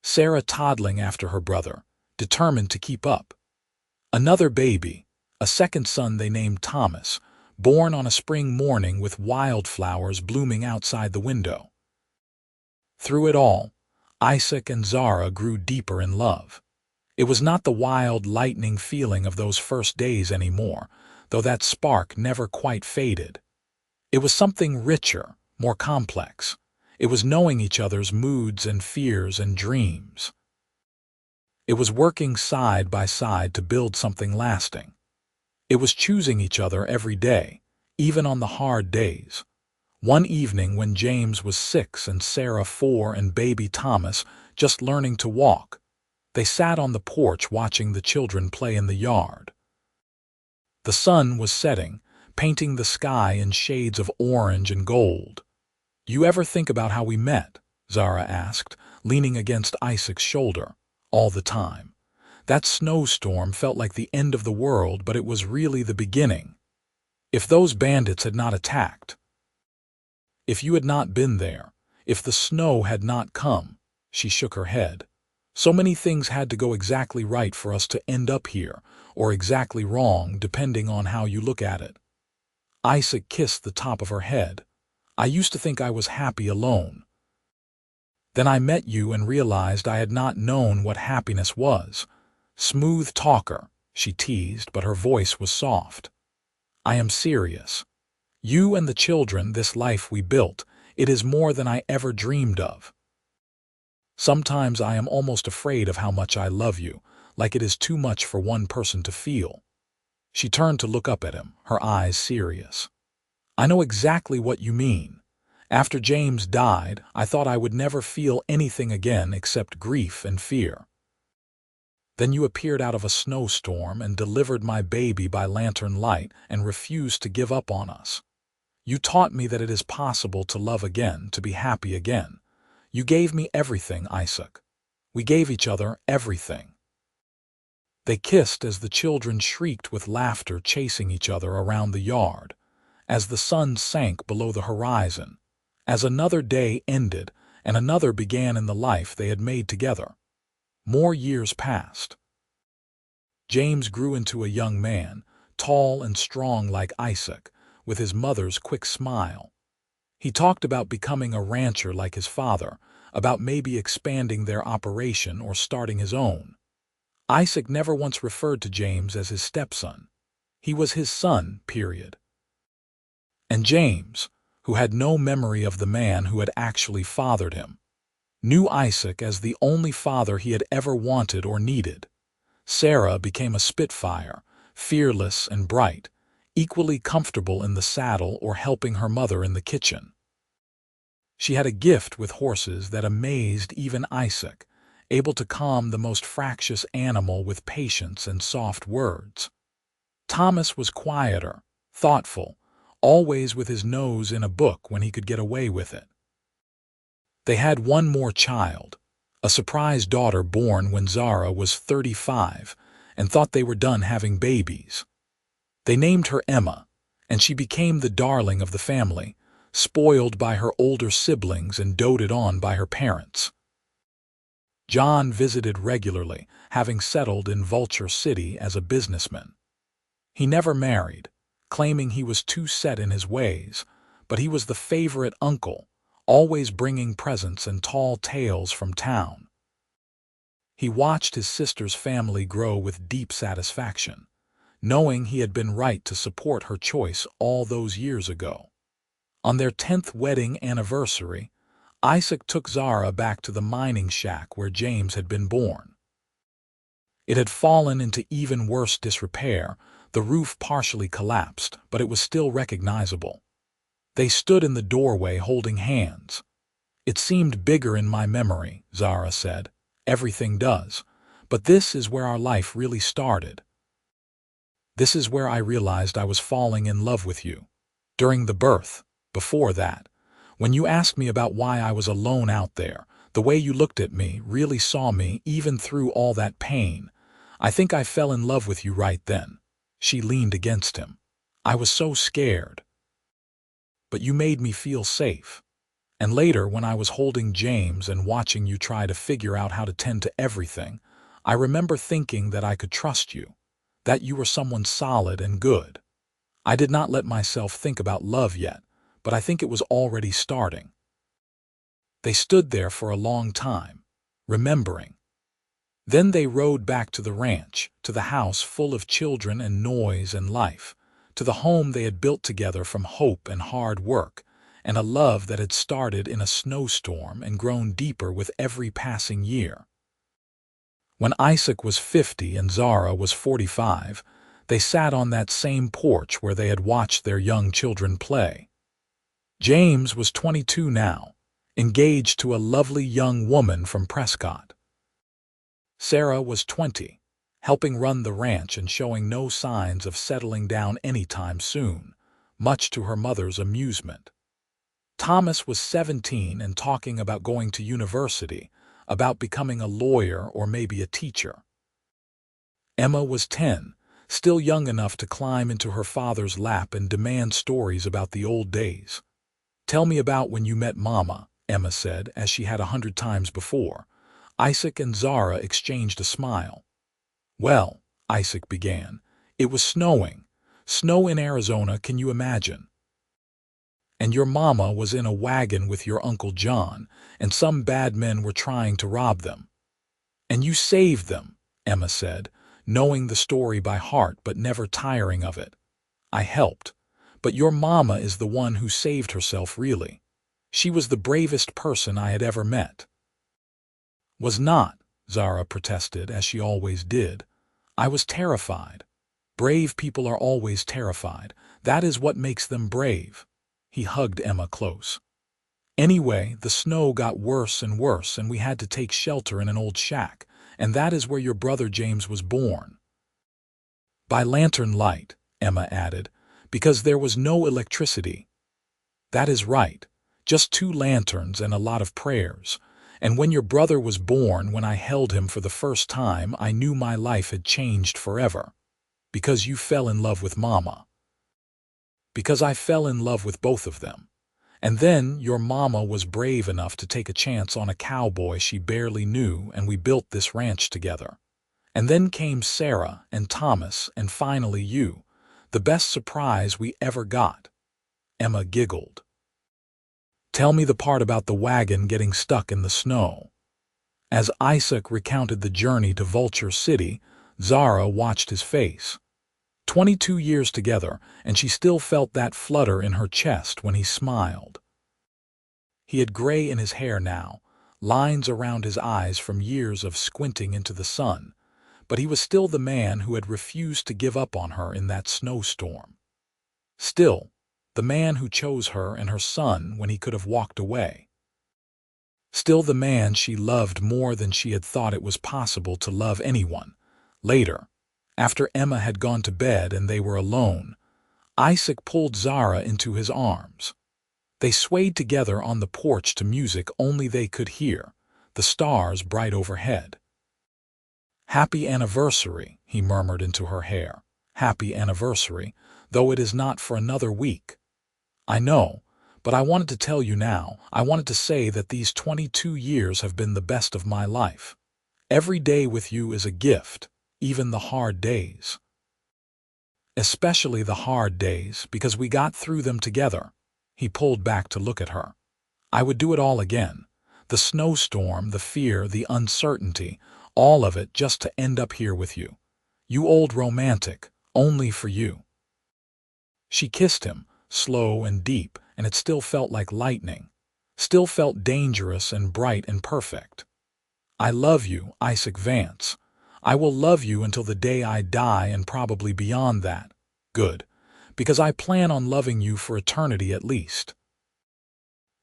Sarah toddling after her brother, determined to keep up. Another baby, a second son they named Thomas, born on a spring morning with wildflowers blooming outside the window. Through it all, Isaac and Zara grew deeper in love. It was not the wild, lightning feeling of those first days anymore, though that spark never quite faded. It was something richer, more complex. It was knowing each other's moods and fears and dreams. It was working side by side to build something lasting. It was choosing each other every day, even on the hard days. One evening when James was 6 and Sarah 4 and baby Thomas just learning to walk, they sat on the porch watching the children play in the yard. The sun was setting, painting the sky in shades of orange and gold. "You ever think about how we met?" Zara asked, leaning against Isaac's shoulder. "All the time. That snowstorm felt like the end of the world, but it was really the beginning. If those bandits had not attacked, if you had not been there, if the snow had not come," she shook her head. "So many things had to go exactly right for us to end up here, or exactly wrong, depending on how you look at it." Isaac kissed the top of her head. "I used to think I was happy alone. Then I met you and realized I had not known what happiness was." "Smooth talker," she teased, but her voice was soft. "I am serious. You and the children, this life we built, it is more than I ever dreamed of. Sometimes I am almost afraid of how much I love you, like it is too much for one person to feel." She turned to look up at him, her eyes serious. "I know exactly what you mean. After James died, I thought I would never feel anything again except grief and fear. Then you appeared out of a snowstorm and delivered my baby by lantern light and refused to give up on us. You taught me that it is possible to love again, to be happy again. You gave me everything, Isaac. We gave each other everything." They kissed as the children shrieked with laughter, chasing each other around the yard. As the sun sank below the horizon, as another day ended and another began in the life they had made together, more years passed. James grew into a young man, tall and strong like Isaac, with his mother's quick smile. He talked about becoming a rancher like his father, about maybe expanding their operation or starting his own. Isaac never once referred to James as his stepson. He was his son, period. And James, who had no memory of the man who had actually fathered him, knew Isaac as the only father he had ever wanted or needed. Sarah became a spitfire, fearless and bright, equally comfortable in the saddle or helping her mother in the kitchen. She had a gift with horses that amazed even Isaac, able to calm the most fractious animal with patience and soft words. Thomas was quieter, thoughtful, always with his nose in a book when he could get away with it. They had one more child, a surprise daughter born when Zara was 35, and thought they were done having babies. They named her Emma, and she became the darling of the family, spoiled by her older siblings and doted on by her parents. John visited regularly, having settled in Vulture City as a businessman. He never married, claiming he was too set in his ways, but he was the favorite uncle, always bringing presents and tall tales from town. He watched his sister's family grow with deep satisfaction, knowing he had been right to support her choice all those years ago. On their 10th wedding anniversary, Isaac took Zara back to the mining shack where James had been born. It had fallen into even worse disrepair, the roof partially collapsed, but it was still recognizable. They stood in the doorway holding hands. "It seemed bigger in my memory," Zara said. "Everything does. But this is where our life really started. This is where I realized I was falling in love with you. During the birth, before that, when you asked me about why I was alone out there, the way you looked at me, really saw me, even through all that pain. I think I fell in love with you right then." She leaned against him. "I was so scared. But you made me feel safe. And later, when I was holding James and watching you try to figure out how to tend to everything, I remember thinking that I could trust you, that you were someone solid and good. I did not let myself think about love yet, but I think it was already starting." They stood there for a long time, remembering. Then they rode back to the ranch, to the house full of children and noise and life, to the home they had built together from hope and hard work, and a love that had started in a snowstorm and grown deeper with every passing year. When Isaac was 50 and Zara was 45, they sat on that same porch where they had watched their young children play. James was 22 now, engaged to a lovely young woman from Prescott. Sarah was 20, helping run the ranch and showing no signs of settling down anytime soon, much to her mother's amusement. Thomas was 17 and talking about going to university, about becoming a lawyer or maybe a teacher. Emma was 10, still young enough to climb into her father's lap and demand stories about the old days. "Tell me about when you met Mama," Emma said, as she had 100 times before. Isaac and Zara exchanged a smile. "Well," Isaac began, "it was snowing. Snow in Arizona, can you imagine? And your mama was in a wagon with your Uncle John, and some bad men were trying to rob them. And you saved them," Emma said, knowing the story by heart but never tiring of it. "I helped. But your mama is the one who saved herself, really. She was the bravest person I had ever met." "Was not," Zara protested, as she always did. "I was terrified. Brave people are always terrified. That is what makes them brave." He hugged Emma close. "Anyway, the snow got worse and worse, and we had to take shelter in an old shack, and that is where your brother James was born." "By lantern light," Emma added, "because there was no electricity." "That is right. Just 2 lanterns and a lot of prayers. And when your brother was born, when I held him for the first time, I knew my life had changed forever. Because you fell in love with Mama. Because I fell in love with both of them. And then your mama was brave enough to take a chance on a cowboy she barely knew, and we built this ranch together. And then came Sarah and Thomas and finally you, the best surprise we ever got." Emma giggled. "Tell me the part about the wagon getting stuck in the snow." As Isaac recounted the journey to Vulture City, Zara watched his face. 22 years together, and she still felt that flutter in her chest when he smiled. He had gray in his hair now, lines around his eyes from years of squinting into the sun, but he was still the man who had refused to give up on her in that snowstorm. Still, the man who chose her and her son when he could have walked away. Still the man she loved more than she had thought it was possible to love anyone. Later, after Emma had gone to bed and they were alone, Isaac pulled Zara into his arms. They swayed together on the porch to music only they could hear, the stars bright overhead. "Happy anniversary," he murmured into her hair. "Happy anniversary, though it is not for another week. I know, but I wanted to tell you now. I wanted to say that these 22 years have been the best of my life. Every day with you is a gift, even the hard days. Especially the hard days, because we got through them together." He pulled back to look at her. "I would do it all again. The snowstorm, the fear, the uncertainty, all of it just to end up here with you. You old romantic, only for you." She kissed him, slow and deep, and it still felt like lightning. Still felt dangerous and bright and perfect. "I love you, Isaac Vance. I will love you until the day I die and probably beyond that. Good, because I plan on loving you for eternity at least."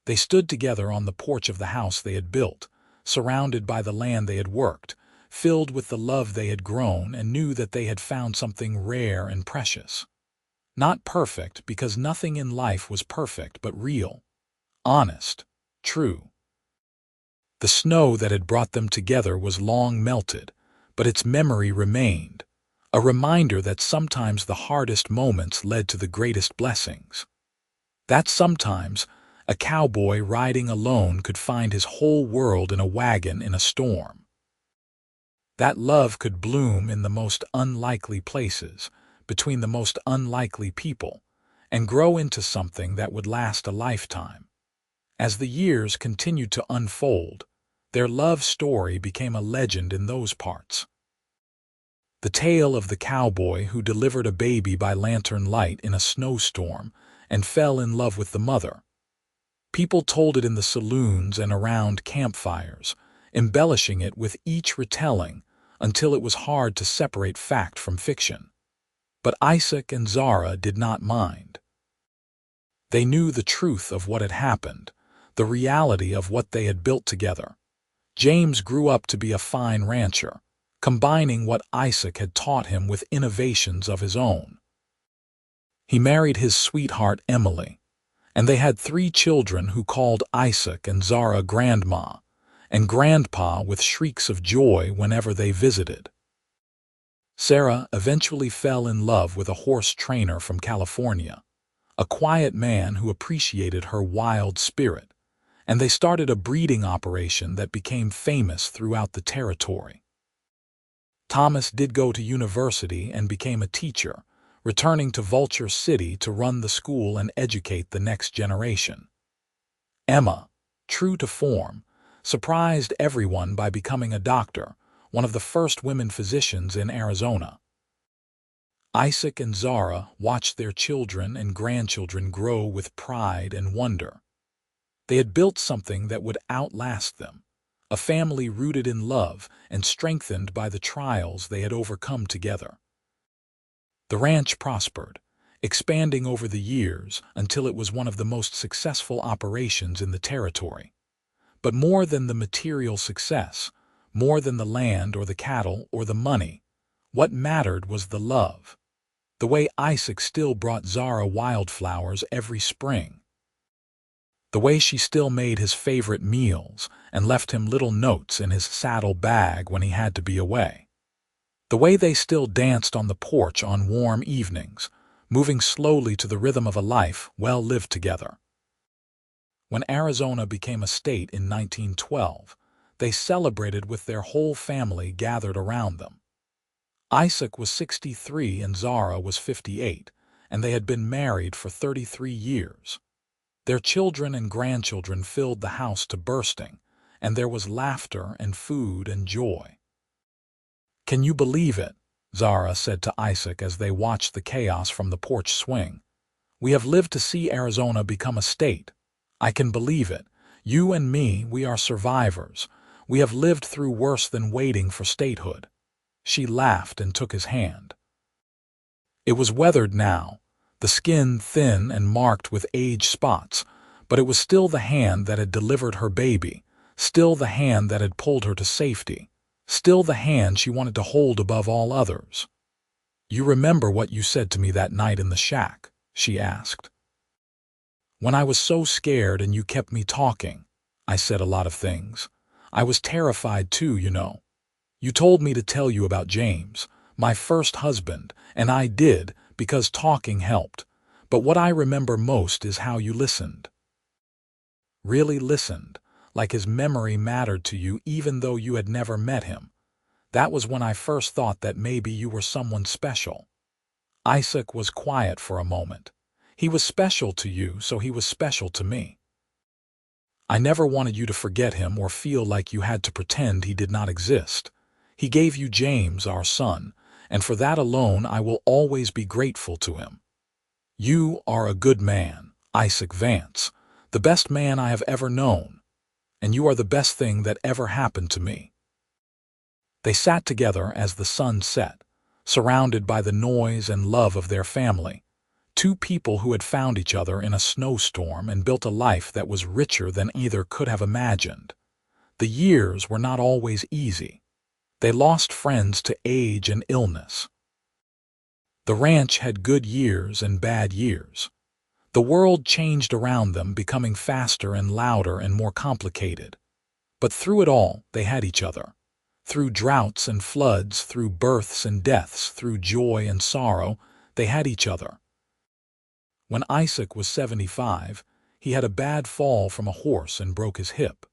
They stood together on the porch of the house they had built, surrounded by the land they had worked, filled with the love they had grown, and knew that they had found something rare and precious. Not perfect, because nothing in life was perfect, but real, honest, true. The snow that had brought them together was long melted, but its memory remained, a reminder that sometimes the hardest moments led to the greatest blessings. That sometimes a cowboy riding alone could find his whole world in a wagon in a storm. That love could bloom in the most unlikely places, between the most unlikely people, and grow into something that would last a lifetime. As the years continued to unfold, Their love story became a legend in those parts. The tale of the cowboy who delivered a baby by lantern light in a snowstorm and fell in love with the mother. People told it in the saloons and around campfires, embellishing it with each retelling until it was hard to separate fact from fiction. But Isaac and Zara did not mind. They knew the truth of what had happened, the reality of what they had built together. James grew up to be a fine rancher, combining what Isaac had taught him with innovations of his own. He married his sweetheart Emily, and they had 3 children who called Isaac and Zara Grandma, and Grandpa with shrieks of joy whenever they visited. Sarah eventually fell in love with a horse trainer from California, a quiet man who appreciated her wild spirit, and they started a breeding operation that became famous throughout the territory. Thomas did go to university and became a teacher, returning to Vulture City to run the school and educate the next generation. Emma, true to form, surprised everyone by becoming a doctor, one of the first women physicians in Arizona. Isaac and Zara watched their children and grandchildren grow with pride and wonder. They had built something that would outlast them, a family rooted in love and strengthened by the trials they had overcome together. The ranch prospered, expanding over the years until it was one of the most successful operations in the territory. But more than the material success, more than the land or the cattle or the money, what mattered was the love. The way Isaac still brought Zara wildflowers every spring. The way she still made his favorite meals and left him little notes in his saddle bag when he had to be away. The way they still danced on the porch on warm evenings, moving slowly to the rhythm of a life well lived together. When Arizona became a state in 1912, they celebrated with their whole family gathered around them. Isaac was 63 and Zara was 58, and they had been married for 33 years. Their children and grandchildren filled the house to bursting, and there was laughter and food and joy. "Can you believe it?" Zara said to Isaac as they watched the chaos from the porch swing. "We have lived to see Arizona become a state. I can believe it. You and me, we are survivors. We have lived through worse than waiting for statehood." She laughed and took his hand. It was weathered now, the skin thin and marked with age spots, but it was still the hand that had delivered her baby, still the hand that had pulled her to safety, still the hand she wanted to hold above all others. "You remember what you said to me that night in the shack?" she asked. "When I was so scared and you kept me talking, I said a lot of things. I was terrified too, you know. You told me to tell you about James, my first husband, and I did, because talking helped. But what I remember most is how you listened. Really listened, like his memory mattered to you even though you had never met him. That was when I first thought that maybe you were someone special." Isaac was quiet for a moment. "He was special to you, so he was special to me. I never wanted you to forget him or feel like you had to pretend he did not exist. He gave you James, our son, and for that alone I will always be grateful to him. You are a good man, Isaac Vance, the best man I have ever known, and you are the best thing that ever happened to me." They sat together as the sun set, surrounded by the noise and love of their family, 2 people who had found each other in a snowstorm and built a life that was richer than either could have imagined. The years were not always easy. They lost friends to age and illness. The ranch had good years and bad years. The world changed around them, becoming faster and louder and more complicated. But through it all, they had each other. Through droughts and floods, through births and deaths, through joy and sorrow, they had each other. When Isaac was 75, he had a bad fall from a horse and broke his hip.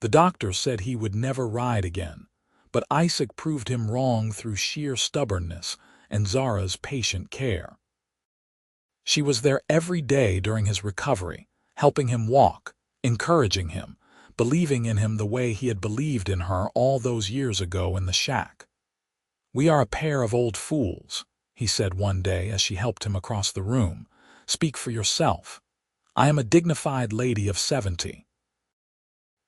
The doctor said he would never ride again, but Isaac proved him wrong through sheer stubbornness and Zara's patient care. She was there every day during his recovery, helping him walk, encouraging him, believing in him the way he had believed in her all those years ago in the shack. "We are a pair of old fools," he said one day as she helped him across the room. "Speak for yourself. I am a dignified lady of 70.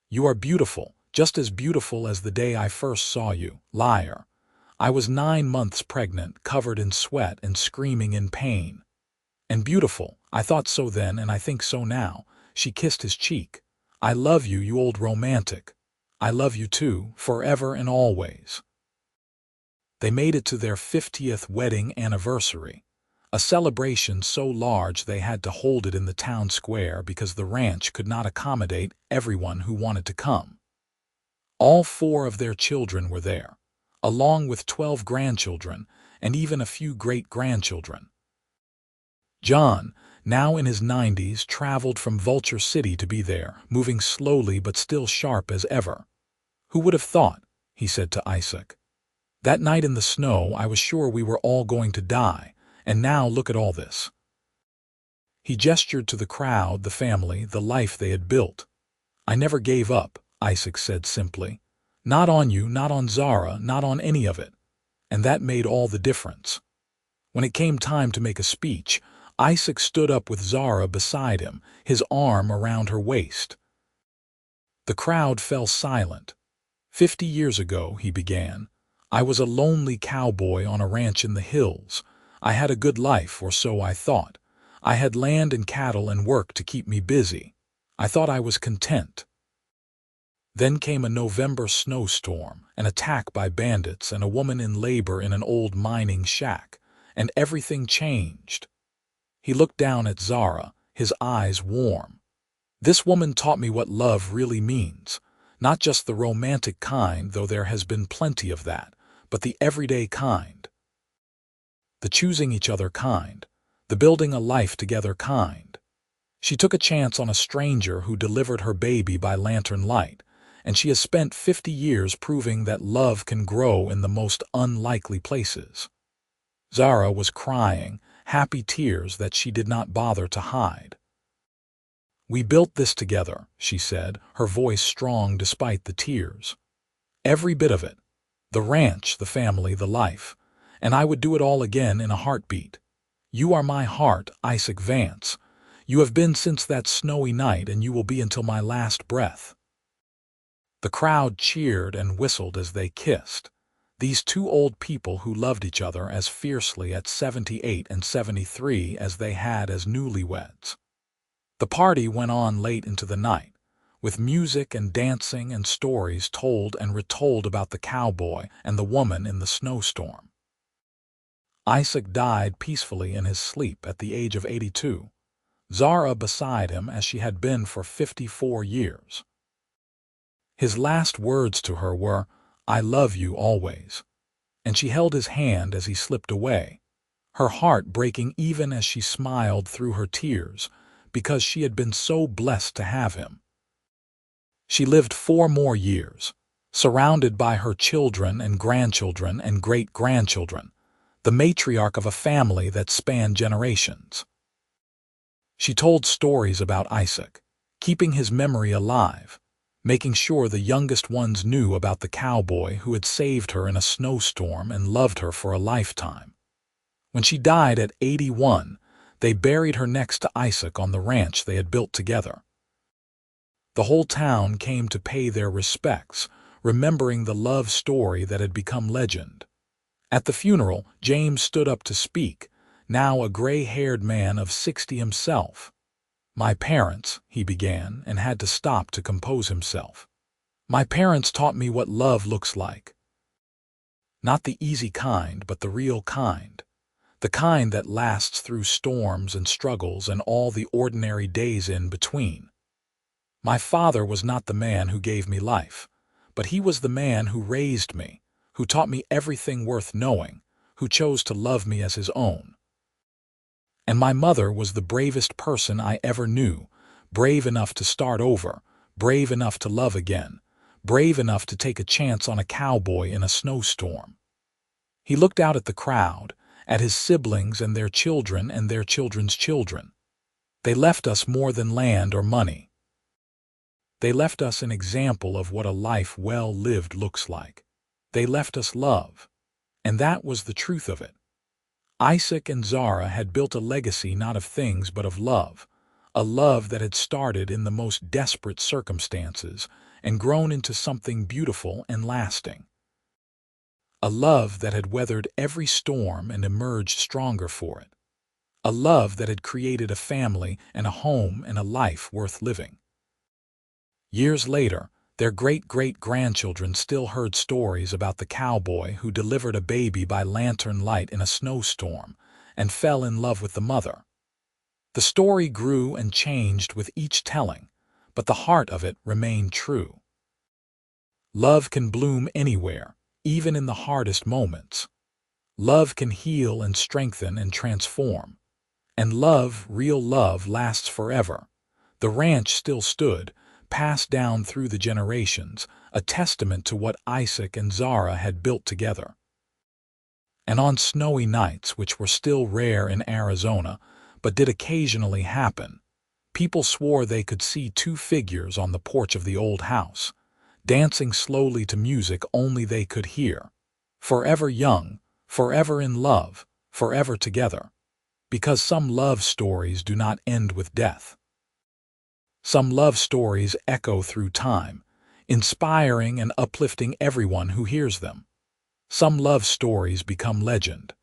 You are beautiful, just as beautiful as the day I first saw you, liar. I was 9 months pregnant, covered in sweat and screaming in pain. And beautiful, I thought so then and I think so now." She kissed his cheek. "I love you, you old romantic. I love you too, forever and always." They made it to their 50th wedding anniversary, a celebration so large they had to hold it in the town square because the ranch could not accommodate everyone who wanted to come. All 4 of their children were there, along with 12 grandchildren and even a few great-grandchildren. John, now in his 90s, traveled from Vulture City to be there, moving slowly but still sharp as ever. "Who would have thought?" he said to Isaac. "That night in the snow I was sure we were all going to die, and now look at all this." He gestured to the crowd, the family, the life they had built. "I never gave up," Isaac said simply. "Not on you, not on Zara, not on any of it." And that made all the difference. When it came time to make a speech, Isaac stood up with Zara beside him, his arm around her waist. The crowd fell silent. "50 years ago," he began, "I was a lonely cowboy on a ranch in the hills. I had a good life, or so I thought. I had land and cattle and work to keep me busy. I thought I was content. Then came a November snowstorm, an attack by bandits, and a woman in labor in an old mining shack, and everything changed." He looked down at Zara, his eyes warm. "This woman taught me what love really means. Not just the romantic kind, though there has been plenty of that, but the everyday kind. The choosing each other kind. The building a life together kind. She took a chance on a stranger who delivered her baby by lantern light, and she has spent 50 years proving that love can grow in the most unlikely places." Zara was crying, happy tears that she did not bother to hide. "We built this together," she said, her voice strong despite the tears. "Every bit of it. The ranch, the family, the life. And I would do it all again in a heartbeat. You are my heart, Isaac Vance. You have been since that snowy night, and you will be until my last breath." The crowd cheered and whistled as they kissed. These 2 old people who loved each other as fiercely at 78 and 73 as they had as newlyweds. The party went on late into the night, with music and dancing and stories told and retold about the cowboy and the woman in the snowstorm. Isaac died peacefully in his sleep at the age of 82, Zara beside him as she had been for 54 years. His last words to her were, "I love you always," and she held his hand as he slipped away, her heart breaking even as she smiled through her tears, because she had been so blessed to have him. She lived 4 more years, surrounded by her children and grandchildren and great-grandchildren, the matriarch of a family that spanned generations. She told stories about Isaac, keeping his memory alive, making sure the youngest ones knew about the cowboy who had saved her in a snowstorm and loved her for a lifetime. When she died at 81, they buried her next to Isaac on the ranch they had built together. The whole town came to pay their respects, remembering the love story that had become legend. At the funeral, James stood up to speak, now a gray-haired man of 60 himself. "My parents," he began, and had to stop to compose himself. "My parents taught me what love looks like. Not the easy kind, but the real kind. The kind that lasts through storms and struggles and all the ordinary days in between. My father was not the man who gave me life, but he was the man who raised me, who taught me everything worth knowing, who chose to love me as his own. And my mother was the bravest person I ever knew, brave enough to start over, brave enough to love again, brave enough to take a chance on a cowboy in a snowstorm." He looked out at the crowd, at his siblings and their children and their children's children. "They left us more than land or money. They left us an example of what a life well lived looks like. They left us love. And that was the truth of it. Isaac and Zara had built a legacy not of things but of love, a love that had started in the most desperate circumstances and grown into something beautiful and lasting. A love that had weathered every storm and emerged stronger for it. A love that had created a family and a home and a life worth living. Years later, their great-great-grandchildren still heard stories about the cowboy who delivered a baby by lantern light in a snowstorm and fell in love with the mother. The story grew and changed with each telling, but the heart of it remained true. Love can bloom anywhere, even in the hardest moments. Love can heal and strengthen and transform. And love, real love, lasts forever. The ranch still stood, passed down through the generations, a testament to what Isaac and Zara had built together. And on snowy nights, which were still rare in Arizona, but did occasionally happen, people swore they could see two figures on the porch of the old house, dancing slowly to music only they could hear. Forever young, forever in love, forever together. Because some love stories do not end with death. Some love stories echo through time, inspiring and uplifting everyone who hears them. Some love stories become legend.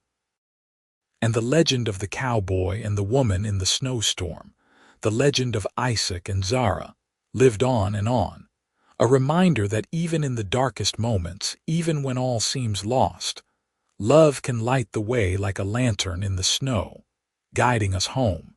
And the legend of the cowboy and the woman in the snowstorm, the legend of Isaac and Zara, lived on and on, a reminder that even in the darkest moments, even when all seems lost, love can light the way like a lantern in the snow, guiding us home.